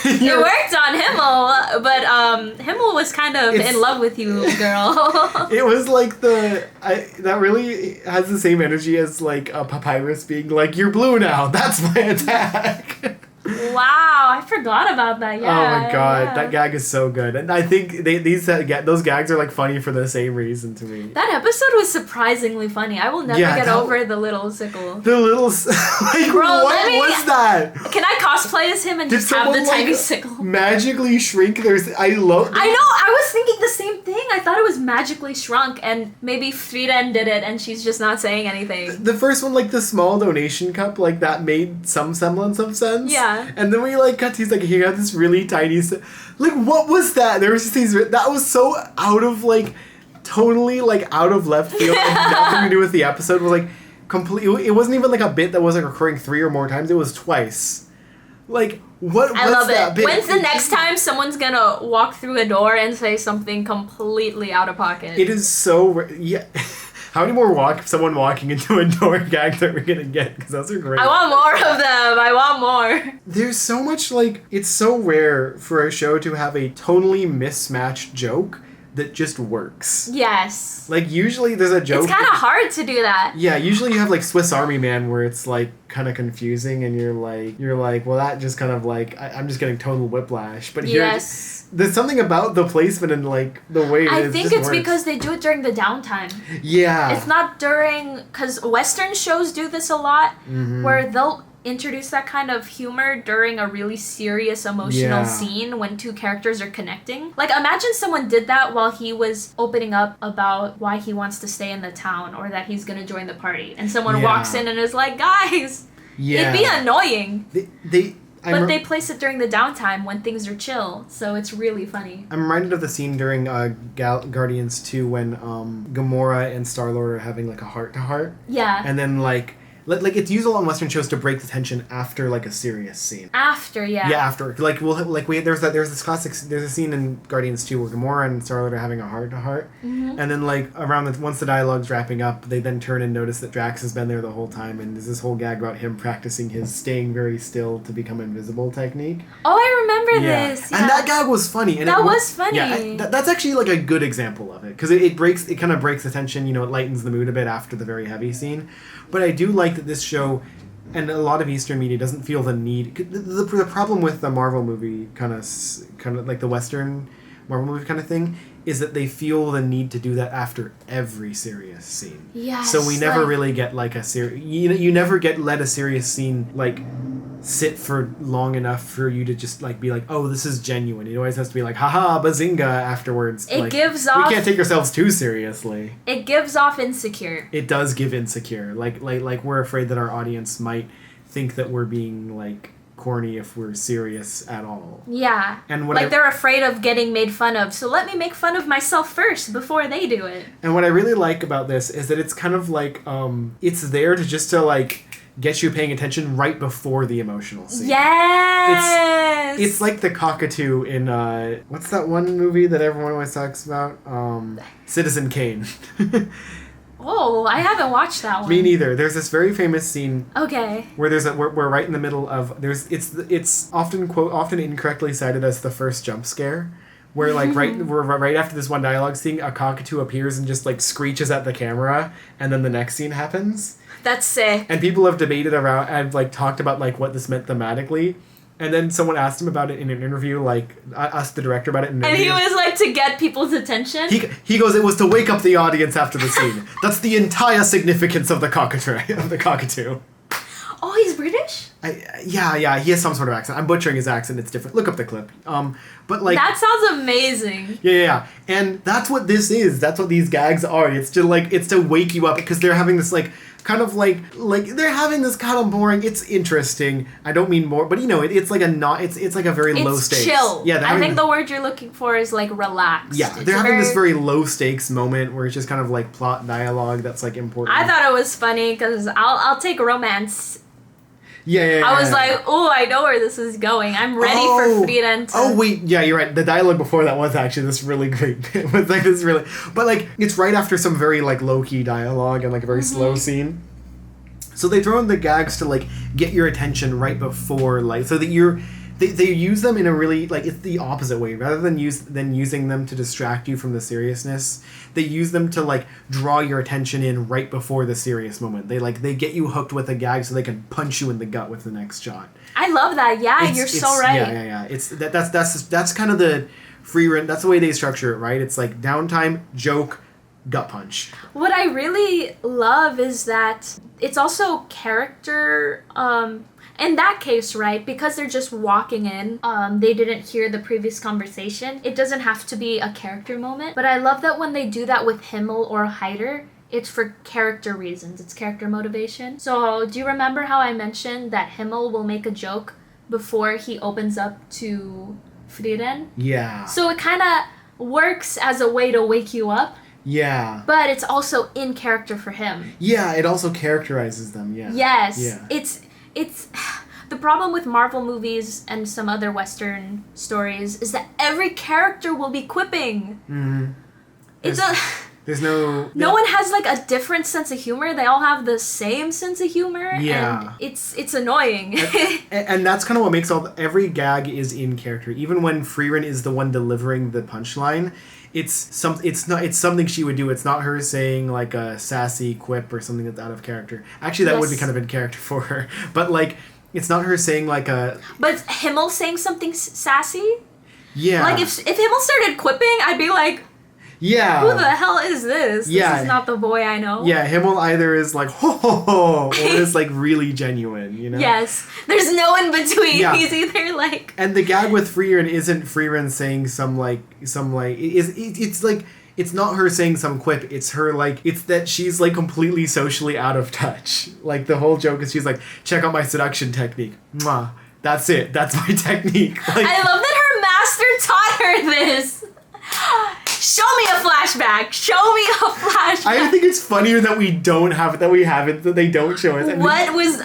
It worked on Himmel, but Himmel was kind of in love with you, girl. It was like that really has the same energy as like a papyrus being like, you're blue now, that's my attack. Wow, I forgot about that. Yeah. Oh my god, yeah. that gag is so good, and I think those gags are like funny for the same reason to me. That episode was surprisingly funny. I will never get over the little sickle. The little like, bro, what was that? Can I cosplay as him and just have the tiny sickle? Magically shrink I know. I was thinking the same thing. I thought it was magically shrunk, and maybe Frieren did it, and she's just not saying anything. The first one, like the small donation cup, like that made some semblance of sense. Yeah. And then we like cut. He's like, he got this really tiny. Like, what was that? There was just these. That was so out of like, totally like out of left field. Like, nothing to do with the episode. It was like complete. It wasn't even like a bit that wasn't recurring 3 or more times. It was twice. Like, what? I love that it. bit? When's the next time someone's gonna walk through a door and say something completely out of pocket? It is so yeah. How many more someone walking into a door gags are we gonna get? Because those are great. I want more of them. I want more. There's so much, like, it's so rare for a show to have a totally mismatched joke that just works. Yes. Like, usually there's a joke. It's kind of hard to do that. Yeah, usually you have, like, Swiss Army Man where it's, like, kind of confusing and you're like, well, that just kind of, like, I'm just getting total whiplash. But here, there's something about the placement and, like, the way it is. I think it's because they do it during the downtime. Yeah. It's not during... Because Western shows do this a lot, where they'll introduce that kind of humor during a really serious emotional scene when two characters are connecting. Like, imagine someone did that while he was opening up about why he wants to stay in the town or that he's gonna join the party, and someone walks in and is like, guys, it'd be annoying. But they place it during the downtime when things are chill, so it's really funny. I'm reminded of the scene during Guardians 2 when Gamora and Star-Lord are having, like, a heart-to-heart. Yeah. And then, like it's used a lot in Western shows to break the tension after, like, a serious scene. After, yeah. Yeah, after. Like, there's a scene in Guardians 2 where Gamora and Star-Lord are having a heart-to-heart. And then, like, once the dialogue's wrapping up, they then turn and notice that Drax has been there the whole time, and there's this whole gag about him practicing his staying very still to become invisible technique. Oh, I remember this. Yeah. And that gag was funny. And that was funny. Yeah, that's actually, like, a good example of it, because it kind of breaks the tension, you know, it lightens the mood a bit after the very heavy scene. But I do like that this show, and a lot of Eastern media, doesn't feel the need. The problem with the Marvel movie, kind of like the Western Marvel movie kind of thing, is that they feel the need to do that after every serious scene. Yes. So we never really get, like, a serious... You never let a serious scene, like, sit for long enough for you to just, like, be like, oh, this is genuine. It always has to be like, haha, bazinga, afterwards. It gives off... We can't take ourselves too seriously. It gives off insecure. It does give insecure. Like we're afraid that our audience might think that we're being, like, corny if we're serious at all. Yeah. And they're afraid of getting made fun of, so let me make fun of myself first before they do it. And what I really like about this is that it's kind of like, it's there to like, get you paying attention right before the emotional scene. Yes! It's like the cockatoo in, what's that one movie that everyone always talks about? Citizen Kane. Oh, I haven't watched that one. Me neither. There's this very famous scene. Okay. Where we're right in the middle of it's often incorrectly cited as the first jump scare, where like right after this one dialogue scene, a cockatoo appears and just like screeches at the camera, and then the next scene happens. That's sick. And people have debated around and like talked about like what this meant thematically. And then someone asked him about it in an interview, like, asked the director about it in an interview. And he was like, to get people's attention? He goes, it was to wake up the audience after the scene. That's the entire significance of the cockatoo. Oh, he's British? Yeah, he has some sort of accent. I'm butchering his accent, it's different. Look up the clip. But like... That sounds amazing. Yeah. And that's what this is. That's what these gags are. It's to wake you up, because they're having this, like... kind of like they're having this kind of boring. It's interesting. I don't mean more, but you know, it's like it's like a very low stakes. It's chill. Yeah, I think the word you're looking for is like relaxed. Yeah, they're having this very low stakes moment where it's just kind of like plot dialogue that's like important. I thought it was funny because I'll take romance. Yeah. I was like, oh, I know where this is going. I'm ready for Frieren to... Oh, wait, yeah, you're right. The dialogue before that was actually this really great. It was like this really... But, like, it's right after some very, like, low-key dialogue and, like, a very slow scene. So they throw in the gags to, like, get your attention right before, like, so that you're... They use them in a really, like, it's the opposite way. Rather than using them to distract you from the seriousness, they use them to, like, draw your attention in right before the serious moment. They get you hooked with a gag so they can punch you in the gut with the next shot. I love that. Yeah, you're so right. Yeah. That's kind of the Frieren, that's the way they structure it, right? It's like downtime, joke, gut punch. What I really love is that it's also character, in that case, right, because they're just walking in, they didn't hear the previous conversation, it doesn't have to be a character moment. But I love that when they do that with Himmel or Heider, it's for character reasons. It's character motivation. So, do you remember how I mentioned that Himmel will make a joke before he opens up to Frieren? Yeah. So it kind of works as a way to wake you up. Yeah. But it's also in character for him. Yeah, it also characterizes them, yeah. Yes. Yeah. It's the problem with Marvel movies and some other Western stories is that every character will be quipping. Mm-hmm. There's no one has like a different sense of humor. They all have the same sense of humor. Yeah. And it's annoying. and that's kind of what makes every gag is in character. Even when Frieren is the one delivering the punchline, it's something she would do. It's not her saying like a sassy quip or something that's out of character. Actually, that would be kind of in character for her. But like, it's not her saying like a. But Himmel saying something sassy. Yeah. Like if Himmel started quipping, I'd be like, yeah. who the hell is this? Yeah. This is not the boy I know. Yeah, Himmel either is like ho ho ho, or is like really genuine, you know? Yes. There's no in between. Yeah. He's either like. And the gag with Frieren isn't Frieren saying it's like it's not her saying some quip. It's her like it's that she's like completely socially out of touch. Like the whole joke is she's like, check out my seduction technique. Mwah. That's it. That's my technique. Like, I love that her master taught her this. Show me a flashback. Show me a flashback. I think it's funnier that we don't have it, that they don't show us. And What was...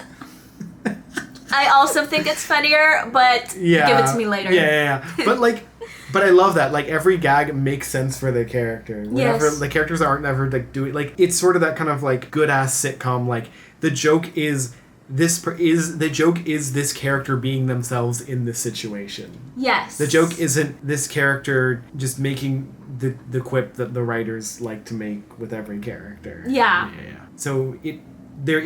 I also think it's funnier, but give it to me later. Yeah. But I love that. Like, every gag makes sense for the character. Whenever the characters aren't never like doing like it's sort of that kind of like good ass sitcom. Like the joke is this character being themselves in this situation. Yes. The joke isn't this character just making the quip that the writers like to make with every character. Yeah. So it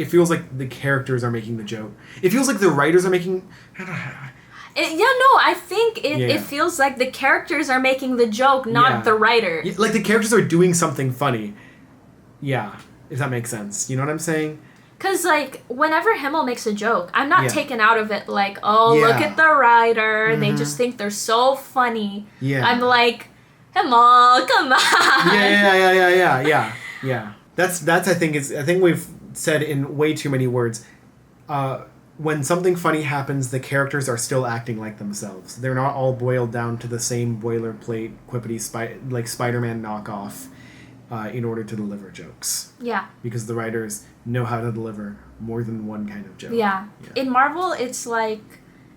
feels like the characters are making the joke. It feels like the writers are making. I think it feels like the characters are making the joke, not the writer. Like the characters are doing something funny. Yeah, if that makes sense. You know what I'm saying? Because, like, whenever Himmel makes a joke, I'm not taken out of it like, look at the writer. Mm-hmm. They just think they're so funny. Yeah. I'm like, Himmel, come on. Yeah. That's I think we've said in way too many words. When something funny happens, the characters are still acting like themselves. They're not all boiled down to the same boilerplate, quippity, Spider-Man knockoff in order to deliver jokes. Yeah. Because the writers know how to deliver more than one kind of joke. Yeah. In Marvel, it's like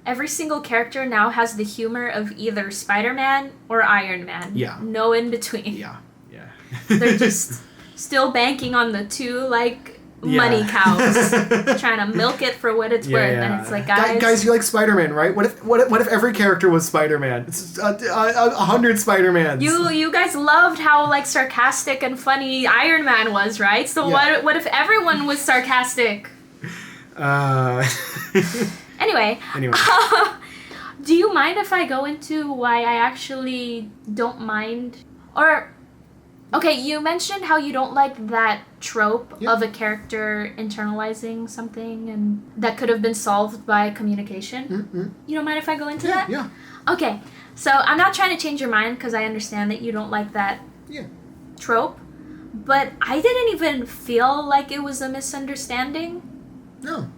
every single character now has the humor of either Spider-Man or Iron Man. Yeah. No in between. Yeah. They're just still banking on the two, like, money cows, trying to milk it for what it's worth. And it's like, guys, you like Spider-Man, right? What if every character was Spider-Man? It's 100 Spider-Mans. You guys loved how like sarcastic and funny Iron Man was, right? So what if everyone was sarcastic? Anyway. Do you mind if I go into why I actually don't mind? Or, okay, you mentioned how you don't like that trope of a character internalizing something and that could have been solved by communication. Mm-hmm. You don't mind if I go into that? Yeah. Okay, so I'm not trying to change your mind because I understand that you don't like that trope, but I didn't even feel like it was a misunderstanding. No.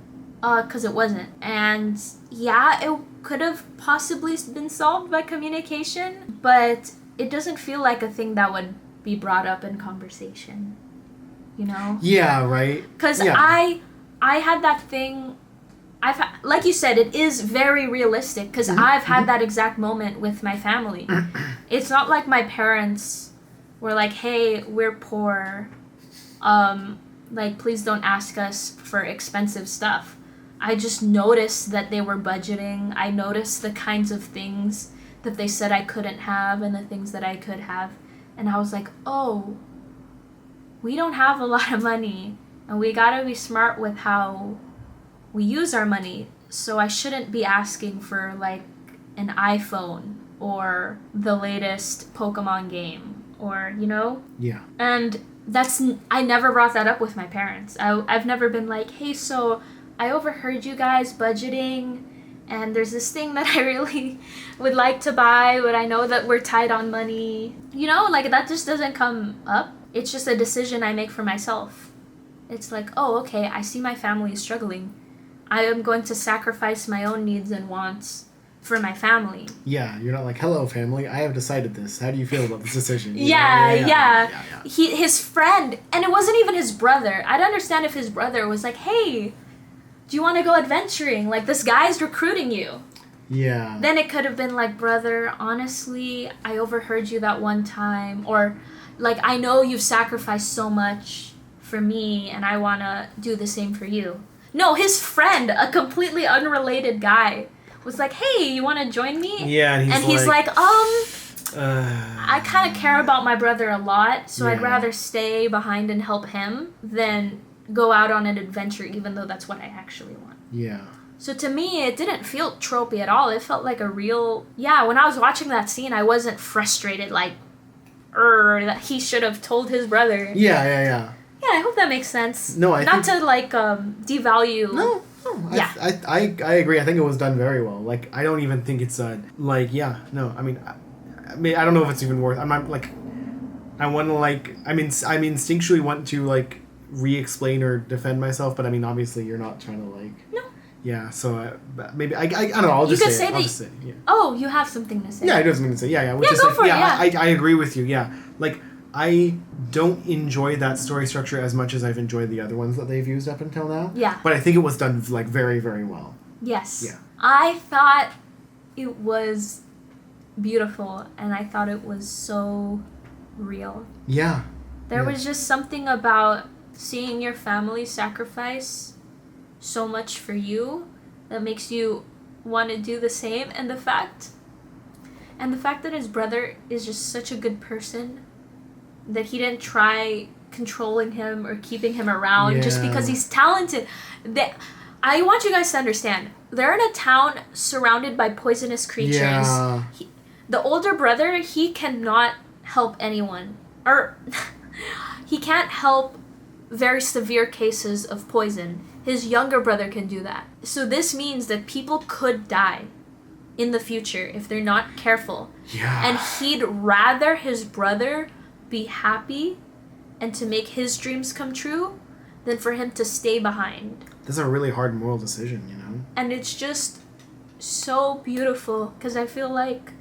Because it wasn't. And yeah, it could have possibly been solved by communication, but it doesn't feel like a thing that would be brought up in conversation, you know? Yeah, right. Because I had that thing. Like you said, it is very realistic because I've had that exact moment with my family. It's not like my parents were like, hey, we're poor, like, please don't ask us for expensive stuff. I just noticed that they were budgeting. I noticed the kinds of things that they said I couldn't have and the things that I could have. And I was like, oh, we don't have a lot of money and we gotta be smart with how we use our money. So I shouldn't be asking for like an iPhone or the latest Pokemon game or, you know? Yeah. And I never brought that up with my parents. I've never been like, hey, so I overheard you guys budgeting and there's this thing that I really would like to buy, but I know that we're tight on money. You know, like that just doesn't come up. It's just a decision I make for myself. It's like, oh, okay, I see my family is struggling. I am going to sacrifice my own needs and wants for my family. Yeah, you're not like, hello, family, I have decided this. How do you feel about this decision? Yeah. His friend, and it wasn't even his brother. I'd understand if his brother was like, hey, do you want to go adventuring? Like, this guy's recruiting you. Yeah. Then it could have been like, brother, honestly, I overheard you that one time. Or, like, I know you've sacrificed so much for me, and I want to do the same for you. No, his friend, a completely unrelated guy, was like, hey, you want to join me? Yeah, and he's like, I kind of care about my brother a lot, so I'd Yeah. rather stay behind and help him than go out on an adventure, even though that's what I actually want. Yeah. So to me, it didn't feel tropey at all. It felt like a real... Yeah, when I was watching that scene, I wasn't frustrated, like, that he should have told his brother. Yeah. Yeah, I hope that makes sense. No, I Not think... to, like, devalue... No. Yeah. I agree. I think it was done very well. Like, I don't even think it's like, yeah, no. I mean, I don't know if it's even worth... I'm not, like... I want to, like... I instinctually want to, like, re-explain or defend myself, but I mean, obviously, you're not trying to, like... No. Yeah, so maybe... I don't know. I'll just say it. I'll just say it. Yeah. Oh, you have something to say. Yeah, I do have something to say. Yeah. Yeah, go for it, yeah. I agree with you, yeah. Like, I don't enjoy that story structure as much as I've enjoyed the other ones that they've used up until now. Yeah. But I think it was done, like, very, very well. Yes. Yeah. I thought it was beautiful, and I thought it was so real. Yeah. There Yeah. was just something about seeing your family sacrifice so much for you that makes you want to do the same, and the fact that his brother is just such a good person that he didn't try controlling him or keeping him around just Yeah. because he's talented. I want you guys to understand, they're in a town surrounded by poisonous creatures. Yeah. The older brother, he cannot help anyone. Or he can't help very severe cases of poison. His younger brother can do that. So this means that people could die in the future if they're not careful. Yeah. And he'd rather his brother be happy and to make his dreams come true than for him to stay behind. That's a really hard moral decision, you know? And it's just so beautiful because I feel like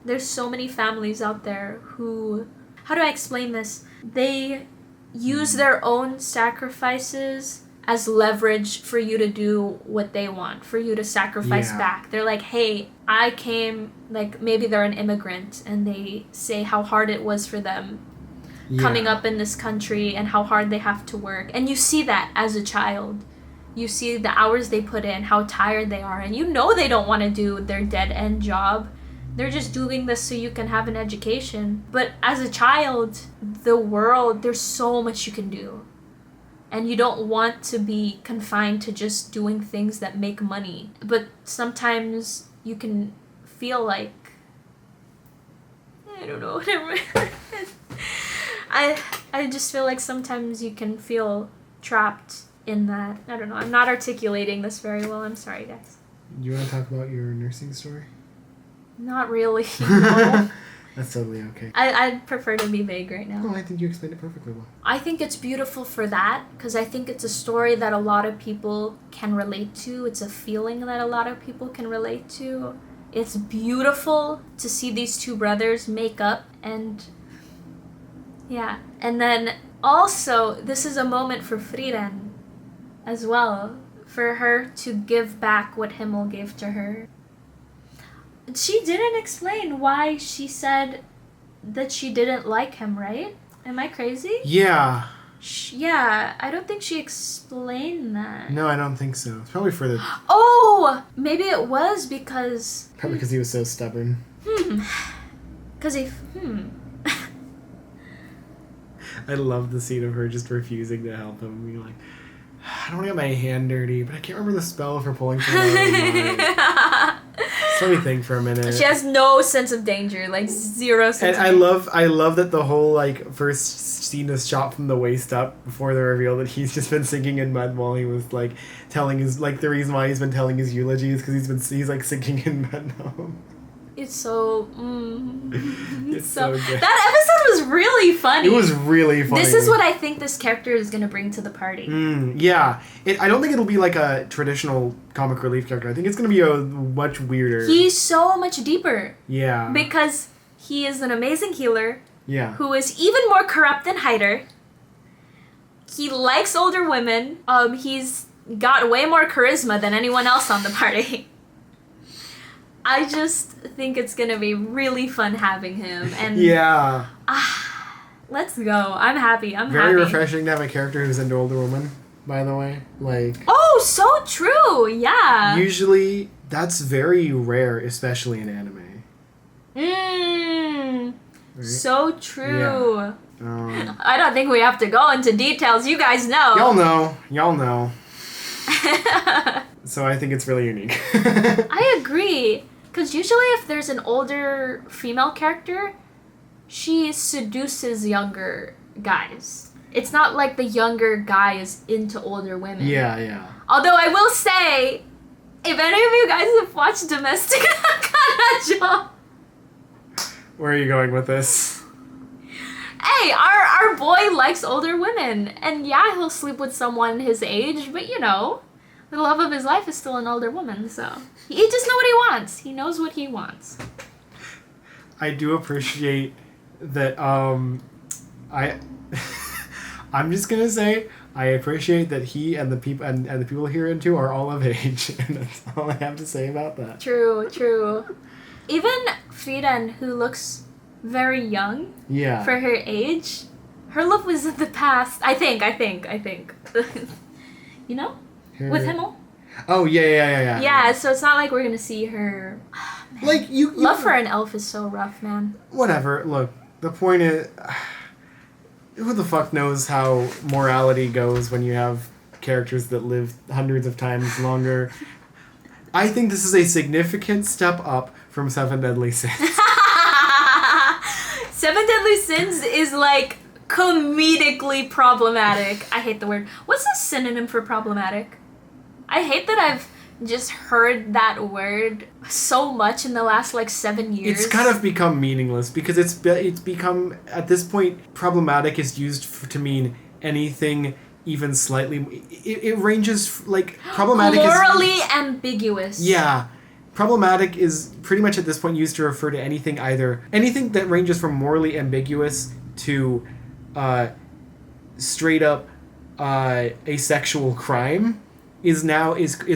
there's so many families out there who... How do I explain this? They use their own sacrifices as leverage for you to do what they want, for you to sacrifice Yeah. back. They're like, hey, I came, like maybe they're an immigrant and they say how hard it was for them coming up in this country and how hard they have to work. And you see that as a child. You see the hours they put in, how tired they are, and you know they don't want to do their dead-end job. They're just doing this so you can have an education. But as a child, the world, there's so much you can do. And you don't want to be confined to just doing things that make money. But sometimes you can feel like... I don't know, whatever. I just feel like sometimes you can feel trapped in that. I don't know. I'm not articulating this very well. I'm sorry, guys. You want to talk about your nursing story? Not really. No. That's totally okay. I'd prefer to be vague right now. No, I think you explained it perfectly well. I think it's beautiful for that because I think it's a story that a lot of people can relate to. It's a feeling that a lot of people can relate to. It's beautiful to see these two brothers make up and... Yeah. And then also, this is a moment for Frieren as well. For her to give back what Himmel gave to her. She didn't explain why she said that she didn't like him, right? Am I crazy? Yeah. Yeah, I don't think she explained that. No, I don't think so. It's probably for the... Oh! Maybe it was because... Probably because he was so stubborn. Because he... I love the scene of her just refusing to help him. Being like, I don't want to get my hand dirty, but I can't remember the spell for pulling someone out of the mud. Let me think for a minute. She has no sense of danger, like zero sense And of I love that the whole like first scene is shot from the waist up before the reveal that he's just been sinking in mud while he was like telling his like the reason why he's been telling his eulogies because he's like sinking in mud now. It's so... It's so good. That episode was really funny. It was really funny. This is what I think this character is going to bring to the party. Yeah. I don't think it'll be like a traditional comic relief character. I think it's going to be a much weirder. He's so much deeper. Yeah. Because he is an amazing healer. Yeah. Who is even more corrupt than Hyder. He likes older women. He's got way more charisma than anyone else on the party. I just think it's gonna be really fun having him, and yeah. Let's go. I'm happy. Very refreshing to have a character who's into older women. By the way, like. Oh, so true. Yeah. Usually, that's very rare, especially in anime. Right? So true. Yeah. I don't think we have to go into details. You guys know. Y'all know. So I think it's really unique. I agree. Because usually if there's an older female character, she seduces younger guys. It's not like the younger guy is into older women. Yeah. Although I will say, if any of you guys have watched Domestic Nakanajo, Where are you going with this? hey, our boy likes older women. And yeah, he'll sleep with someone his age, but you know, the love of his life is still an older woman, so he just knows what he wants. He knows what he wants. I do appreciate that I'm just gonna say I appreciate that he and the people and the people here into are all of age, and that's all I have to say about that. True. Even Frieren, who looks very young Yeah. for her age, her love was in the past. I think. You know? With him. Oh yeah. Yeah, so it's not like we're gonna see her. Oh, man. Like you Love for an elf is so rough, man. Whatever. Look, the point is, who the fuck knows how morality goes when you have characters that live hundreds of times longer. I think this is a significant step up from Seven Deadly Sins. Seven Deadly Sins is like comedically problematic. I hate the word. What's a synonym for problematic? I hate that I've just heard that word so much in the last like 7 years. It's kind of become meaningless because it's become, at this point, problematic is used to mean anything even slightly. It ranges like problematic morally is ambiguous. Yeah. Problematic is pretty much at this point used to refer to anything that ranges from morally ambiguous to straight up a sexual crime is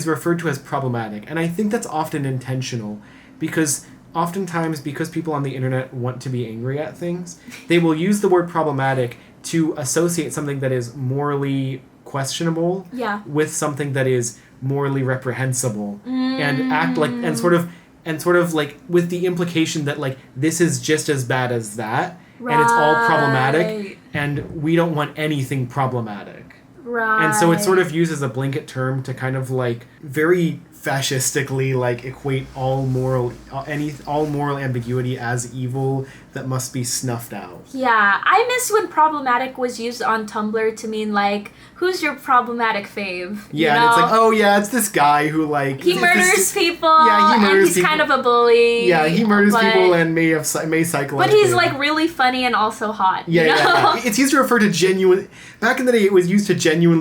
referred to as problematic. And I think that's often intentional because oftentimes because people on the internet want to be angry at things, they will use the word problematic to associate something that is morally questionable with something that is morally reprehensible and act like and sort of like with the implication that like this is just as bad as that and it's all problematic and we don't want anything problematic. Right. And so it's sort of used as a blanket term to kind of like very fascistically like equate all moral ambiguity as evil that must be snuffed out. Yeah, I miss when problematic was used on Tumblr to mean like, who's your problematic fave? Yeah, you know? and it's like, oh yeah, it's this guy who like he murders people. Yeah, he murders and he's people. kind of a bully. Yeah, he murders people and may psychologically. But he's like really funny and also hot. Yeah, you know? yeah. It's used to refer to genuine. Back in the day, it was used to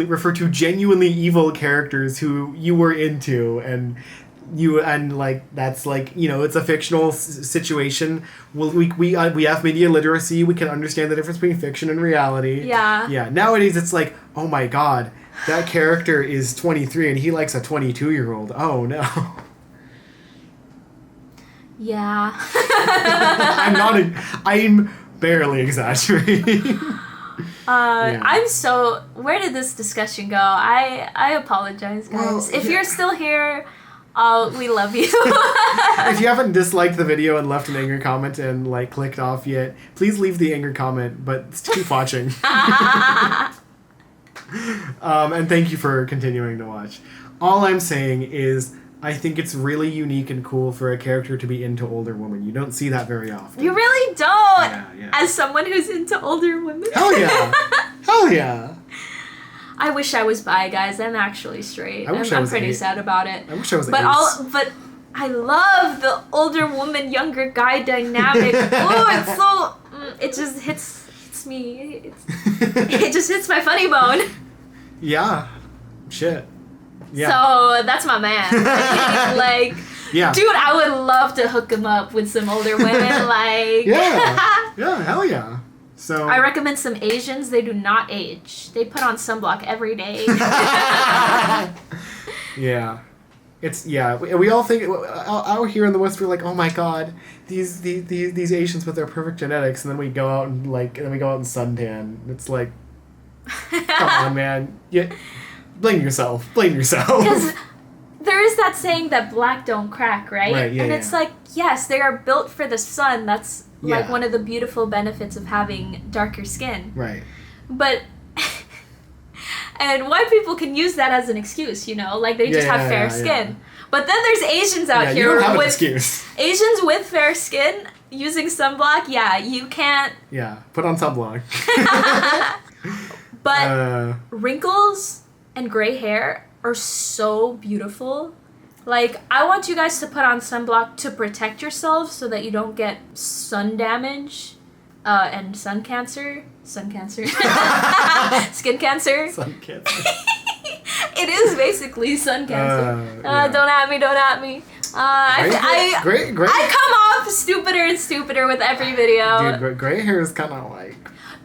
refer to genuinely evil characters who you were into, and like that's like, you know, it's a fictional situation. Well, we have media literacy. We can understand the difference between fiction and reality. Yeah. Yeah. Nowadays, it's like, oh my god, that character is 23 and he likes a 22-year-old. Oh no. Yeah. I'm barely exaggerating. I'm so... Where did this discussion go? I apologize, guys. Well, if you're still here, we love you. If you haven't disliked the video and left an angry comment and like clicked off yet, please leave the angry comment, but keep watching. And thank you for continuing to watch. All I'm saying is I think it's really unique and cool for a character to be into older women. You don't see that very often. You really don't. Yeah. As someone who's into older women. Hell yeah. Hell yeah. I wish I was bi, guys. I'm actually straight. I'm pretty sad about it. I wish I was but I love the older woman, younger guy dynamic. Oh, it's so... it just hits me. It just hits my funny bone. Yeah. Shit. Yeah. So, that's my man. Like, yeah. Dude, I would love to hook him up with some older women. Like... Yeah, hell yeah. So I recommend some Asians. They do not age. They put on sunblock every day. Yeah. We all think out here in the West we're like, oh my god, these Asians with their perfect genetics, and then we go out and suntan. It's like, come on, man. Blame yourself. Because there is that saying that black don't crack, right? Right, yeah, and it's yeah. like, yes, they are built for the sun. That's like Yeah. one of the beautiful benefits of having darker skin. Right. But and white people can use that as an excuse, you know, like they just have fair skin. But then there's Asians out Yeah, here you don't have an with excuse. Asians with fair skin using sunblock. Yeah, you can't. Yeah, put on sunblock. But wrinkles and gray hair are so beautiful. Like, I want you guys to put on sunblock to protect yourselves so that you don't get sun damage and sun cancer. Sun cancer. Skin cancer. Sun cancer. It is basically sun cancer. Yeah. Don't at me, don't at me. Great. I come off stupider and stupider with every video. Dude, gray hair is kind of like...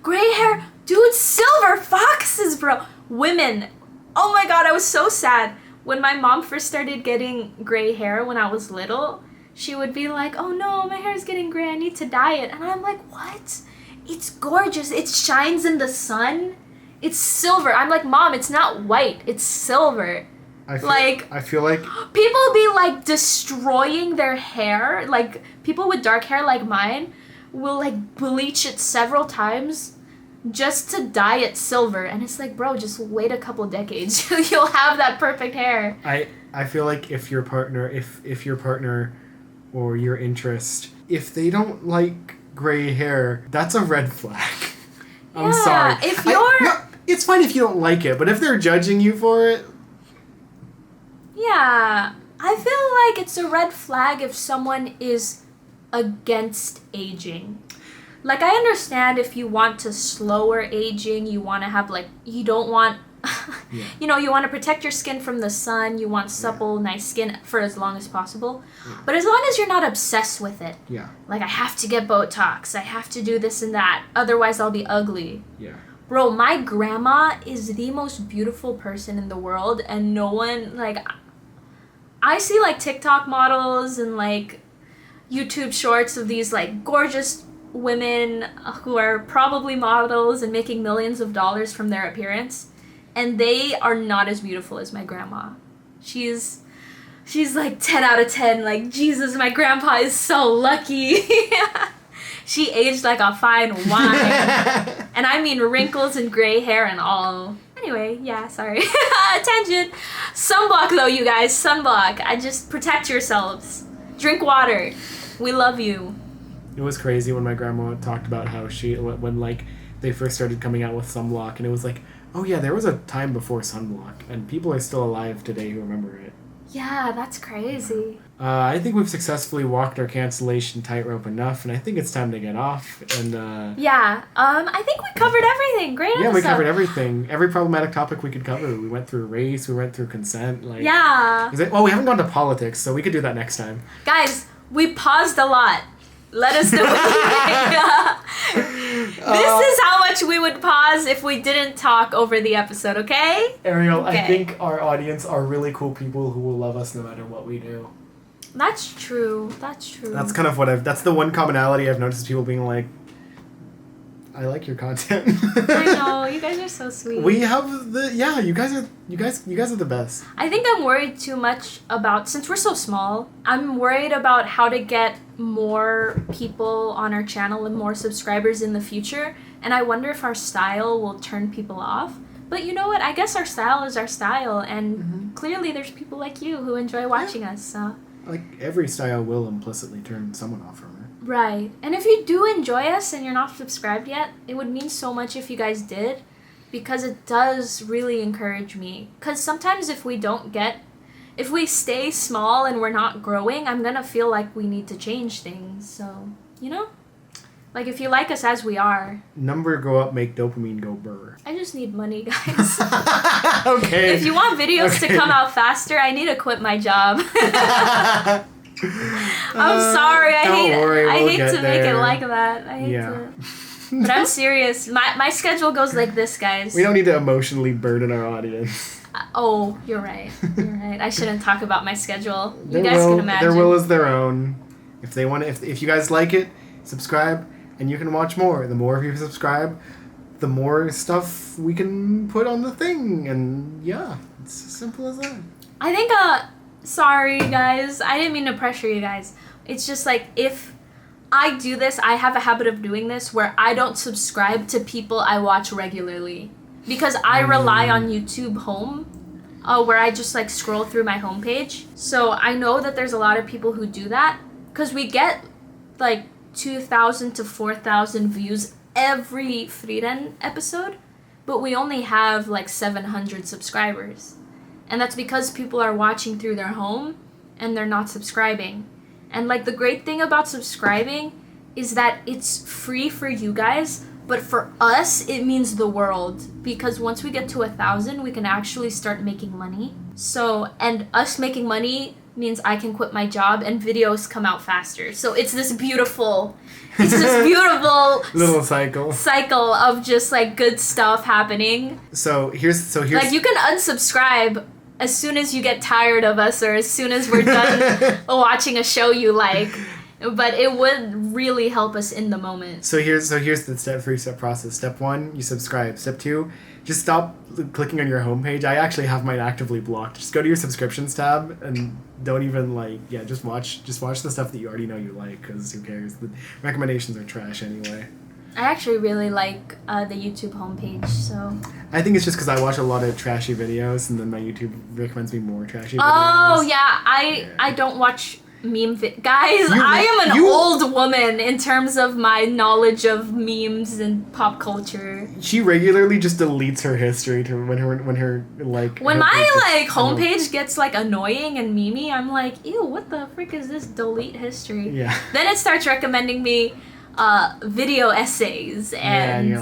Gray hair, dude, silver foxes, bro. Women. Oh my god, I was so sad. When my mom first started getting gray hair when I was little, she would be like, oh no, my hair is getting gray, I need to dye it. And I'm like, what? It's gorgeous. It shines in the sun. It's silver. I'm like, Mom, it's not white. It's silver. I feel like... People be like destroying their hair. Like, people with dark hair like mine will like bleach it several times just to dye it silver. And it's like, bro, just wait a couple decades. You'll have that perfect hair. I feel like if your partner or your interest, if they don't like gray hair, that's a red flag. I'm sorry. If you're... No, it's fine if you don't like it, but if they're judging you for it... Yeah. I feel like it's a red flag if someone is against aging. Like, I understand if you want to slower aging, you want to have, like, you don't want, you know, you want to protect your skin from the sun, you want supple, nice skin for as long as possible. Yeah. But as long as you're not obsessed with it. Yeah. Like, I have to get Botox, I have to do this and that, otherwise I'll be ugly. Yeah. Bro, my grandma is the most beautiful person in the world, and no one, like, I see, like, TikTok models and, like, YouTube shorts of these, like, gorgeous women who are probably models and making millions of dollars from their appearance, and they are not as beautiful as my grandma. She's like 10 out of 10. Like, Jesus, my grandpa is so lucky. She aged like a fine wine. And I mean wrinkles and gray hair and all. Anyway, yeah, sorry. Tangent. Sunblock though, you guys. Sunblock. I just protect yourselves. Drink water. We love you. It was crazy when my grandma talked about how when like they first started coming out with sunblock, and it was like, oh yeah, there was a time before sunblock, and people are still alive today who remember it. Yeah, that's crazy. I think we've successfully walked our cancellation tightrope enough, and I think it's time to get off. And yeah, I think we covered everything. Great episode. Yeah, we covered everything. Every problematic topic we could cover. We went through race. We went through consent. Like, yeah. Well, we haven't gone to politics, so we could do that next time. Guys, we paused a lot. Let us know what you think. This is how much we would pause if we didn't talk over the episode, okay? Ariel, okay. I think our audience are really cool people who will love us no matter what we do. That's true. That's true. That's kind of that's the one commonality I've noticed, people being like, I like your content. I know, you guys are so sweet. We have you guys are the best. I think I'm worried too much about, since we're so small, I'm worried about how to get more people on our channel and more subscribers in the future, and I wonder if our style will turn people off. But you know what? I guess our style is our style, and clearly there's people like you who enjoy watching us, so. Like, every style will implicitly turn someone off from it. Right. And if you do enjoy us and you're not subscribed yet, it would mean so much if you guys did, because it does really encourage me. Because sometimes if we stay small and we're not growing, I'm gonna feel like we need to change things. So, you know? Like, if you like us as we are. Number go up, make dopamine go burr. I just need money, guys. Okay. If you want videos to come out faster, I need to quit my job. I'm sorry. I hate to make it like that. I hate to. But I'm serious. My schedule goes like this, guys. We don't need to emotionally burden our audience. Oh, you're right. You're right. I shouldn't talk about my schedule. You guys can imagine. Their will is their own. If they want, if you guys like it, subscribe, and you can watch more. The more of you subscribe, the more stuff we can put on the thing, and yeah, it's as simple as that. I think sorry guys, I didn't mean to pressure you guys. It's just like, if I do this, I have a habit of doing this where I don't subscribe to people I watch regularly, because I rely on YouTube Home, where I just like scroll through my homepage. So I know that there's a lot of people who do that, because we get like 2,000 to 4,000 views every Frieren episode, but we only have like 700 subscribers. And that's because people are watching through their home and they're not subscribing. And like, the great thing about subscribing is that it's free for you guys, but for us it means the world, because once we get to 1,000 we can actually start making money. So, and us making money means I can quit my job and videos come out faster. So it's this beautiful little cycle of just like good stuff happening. So here's like, you can unsubscribe as soon as you get tired of us, or as soon as we're done watching a show you like, but it would really help us in the moment. So here's the 3-step process. Step 1, you subscribe. Step 2, just stop clicking on your homepage. I actually have mine actively blocked. Just go to your subscriptions tab and don't even just watch the stuff that you already know you like, because who cares? The recommendations are trash anyway. I actually really like the YouTube homepage, so... I think it's just because I watch a lot of trashy videos, and then my YouTube recommends me more trashy videos. Oh, yeah, I don't watch meme guys, I am an old woman in terms of my knowledge of memes and pop culture. She regularly just deletes her history to when my homepage gets like annoying and memey, I'm like, ew, what the frick is this? Delete history. Yeah. Then it starts recommending me video essays and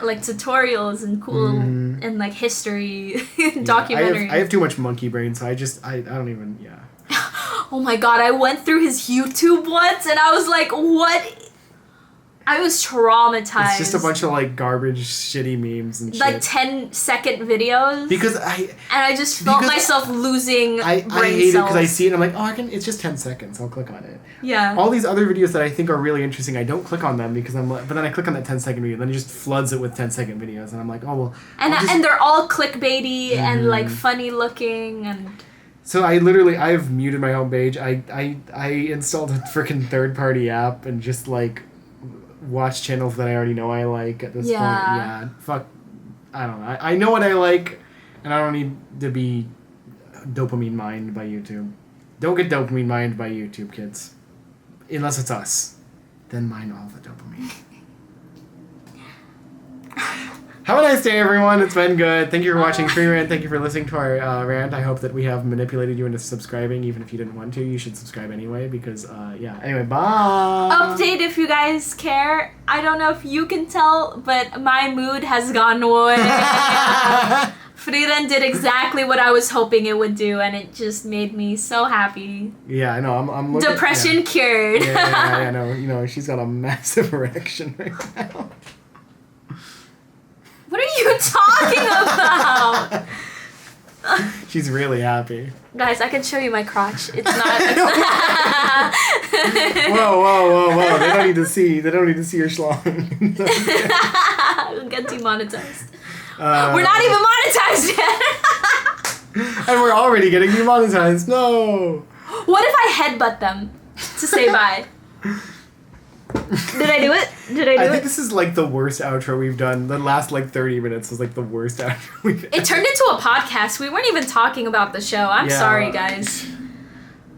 like tutorials and cool and like history documentaries. I have too much monkey brain, so I don't even Oh my god, I went through his YouTube once and I was like, what? I was traumatized. It's just a bunch of like garbage, shitty memes and shit. Like 10-second videos. Because I just felt myself losing brain cells. I hate it because I see it and I'm like, it's just 10 seconds. I'll click on it. Yeah. All these other videos that I think are really interesting, I don't click on them because I'm like, but then I click on that 10-second video and then it just floods it with 10-second videos and I'm like, oh well. And they're all clickbaity and like funny looking and. So I've muted my homepage. I installed a freaking third-party app and just like watch channels that I already know I like at this point. Yeah. Fuck. I don't know. I know what I like, and I don't need to be dopamine mined by YouTube. Don't get dopamine mined by YouTube, kids. Unless it's us. Then mine all the dopamine. Have a nice day, everyone. It's been good. Thank you for watching Frieren. Thank you for listening to our rant. I hope that we have manipulated you into subscribing, even if you didn't want to. You should subscribe anyway, because, Anyway, bye! Update if you guys care. I don't know if you can tell, but my mood has gone way. Frieren did exactly what I was hoping it would do, and it just made me so happy. Yeah, I know. I'm looking, Depression cured. I know. You know, she's got a massive erection right now. What are you talking about? She's really happy. Guys, I can show you my crotch. It's not. Whoa! They don't need to see your schlong. We'll get demonetized. We're not even monetized yet. And we're already getting demonetized. No. What if I headbutt them to say bye? Did I do it? I think this is like the worst outro we've done. The last like 30 minutes was like the worst outro we've It turned into a podcast. We weren't even talking about the show. I'm sorry, guys.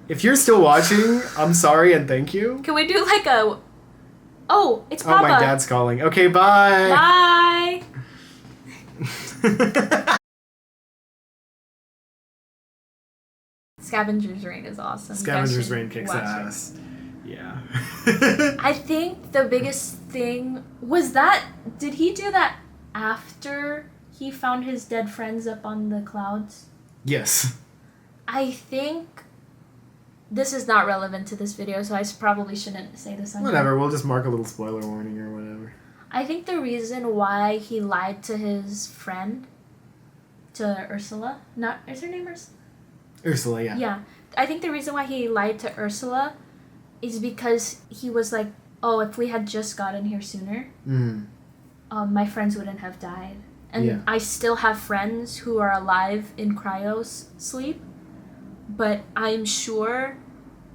If you're still watching, I'm sorry and thank you. Can we do like a... Oh, it's Papa. Oh, my dad's calling. Okay, bye. Bye. Scavenger's Reign is awesome. Scavenger's Reign kicks ass. Yeah. I think the biggest thing was that... Did he do that after he found his dead friends up on the clouds? Yes. I think... This is not relevant to this video, so I probably shouldn't say this on Whatever, here. We'll just mark a little spoiler warning or whatever. I think the reason why he lied to his friend, to Ursula... Not... Is her name Ursula? Ursula, yeah. Yeah. I think the reason why he lied to Ursula is because he was like, oh, if we had just gotten here sooner, my friends wouldn't have died. And I still have friends who are alive in cryo sleep, but I'm sure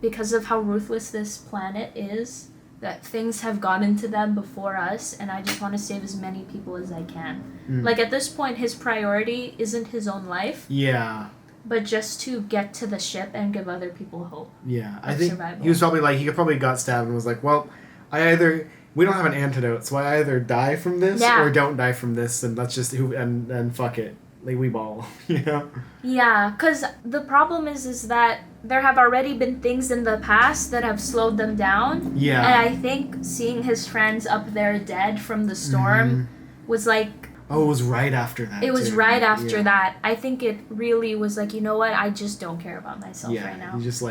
because of how ruthless this planet is, that things have gotten to them before us, and I just want to save as many people as I can. Like, at this point, his priority isn't his own life. Yeah. But just to get to the ship and give other people hope. Yeah. I think survival. he was probably like, he probably got stabbed and was like, well, we don't have an antidote, so I either die from this or don't die from this, and let's just, and fuck it. Like, we ball, you know? Yeah, because the problem is that there have already been things in the past that have slowed them down. Yeah. And I think seeing his friends up there dead from the storm was like... Oh, it was right after that. It was right after that. I think it really was like, you know what? I just don't care about myself right now. He's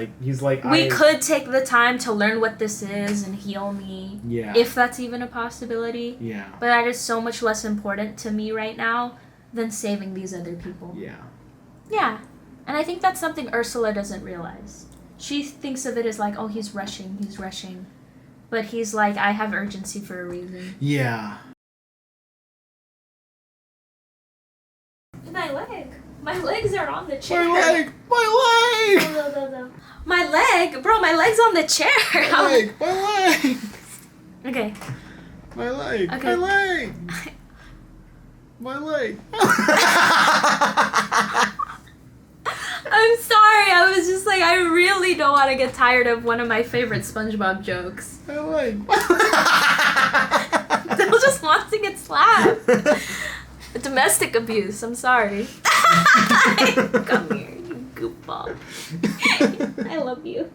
like, we could take the time to learn what this is and heal me. Yeah. If that's even a possibility. Yeah. But that is so much less important to me right now than saving these other people. Yeah. Yeah. And I think that's something Ursula doesn't realize. She thinks of it as like, oh, he's rushing. But he's like, I have urgency for a reason. Yeah. My leg. My legs are on the chair. My leg! My leg? Bro, my leg's on the chair. My leg! Okay. My leg! Okay. My leg! My leg! I'm sorry. I was just like, I really don't want to get tired of one of my favorite SpongeBob jokes. My leg! They'll just want to get slapped. Domestic abuse. I'm sorry. Come here, you goofball. I love you.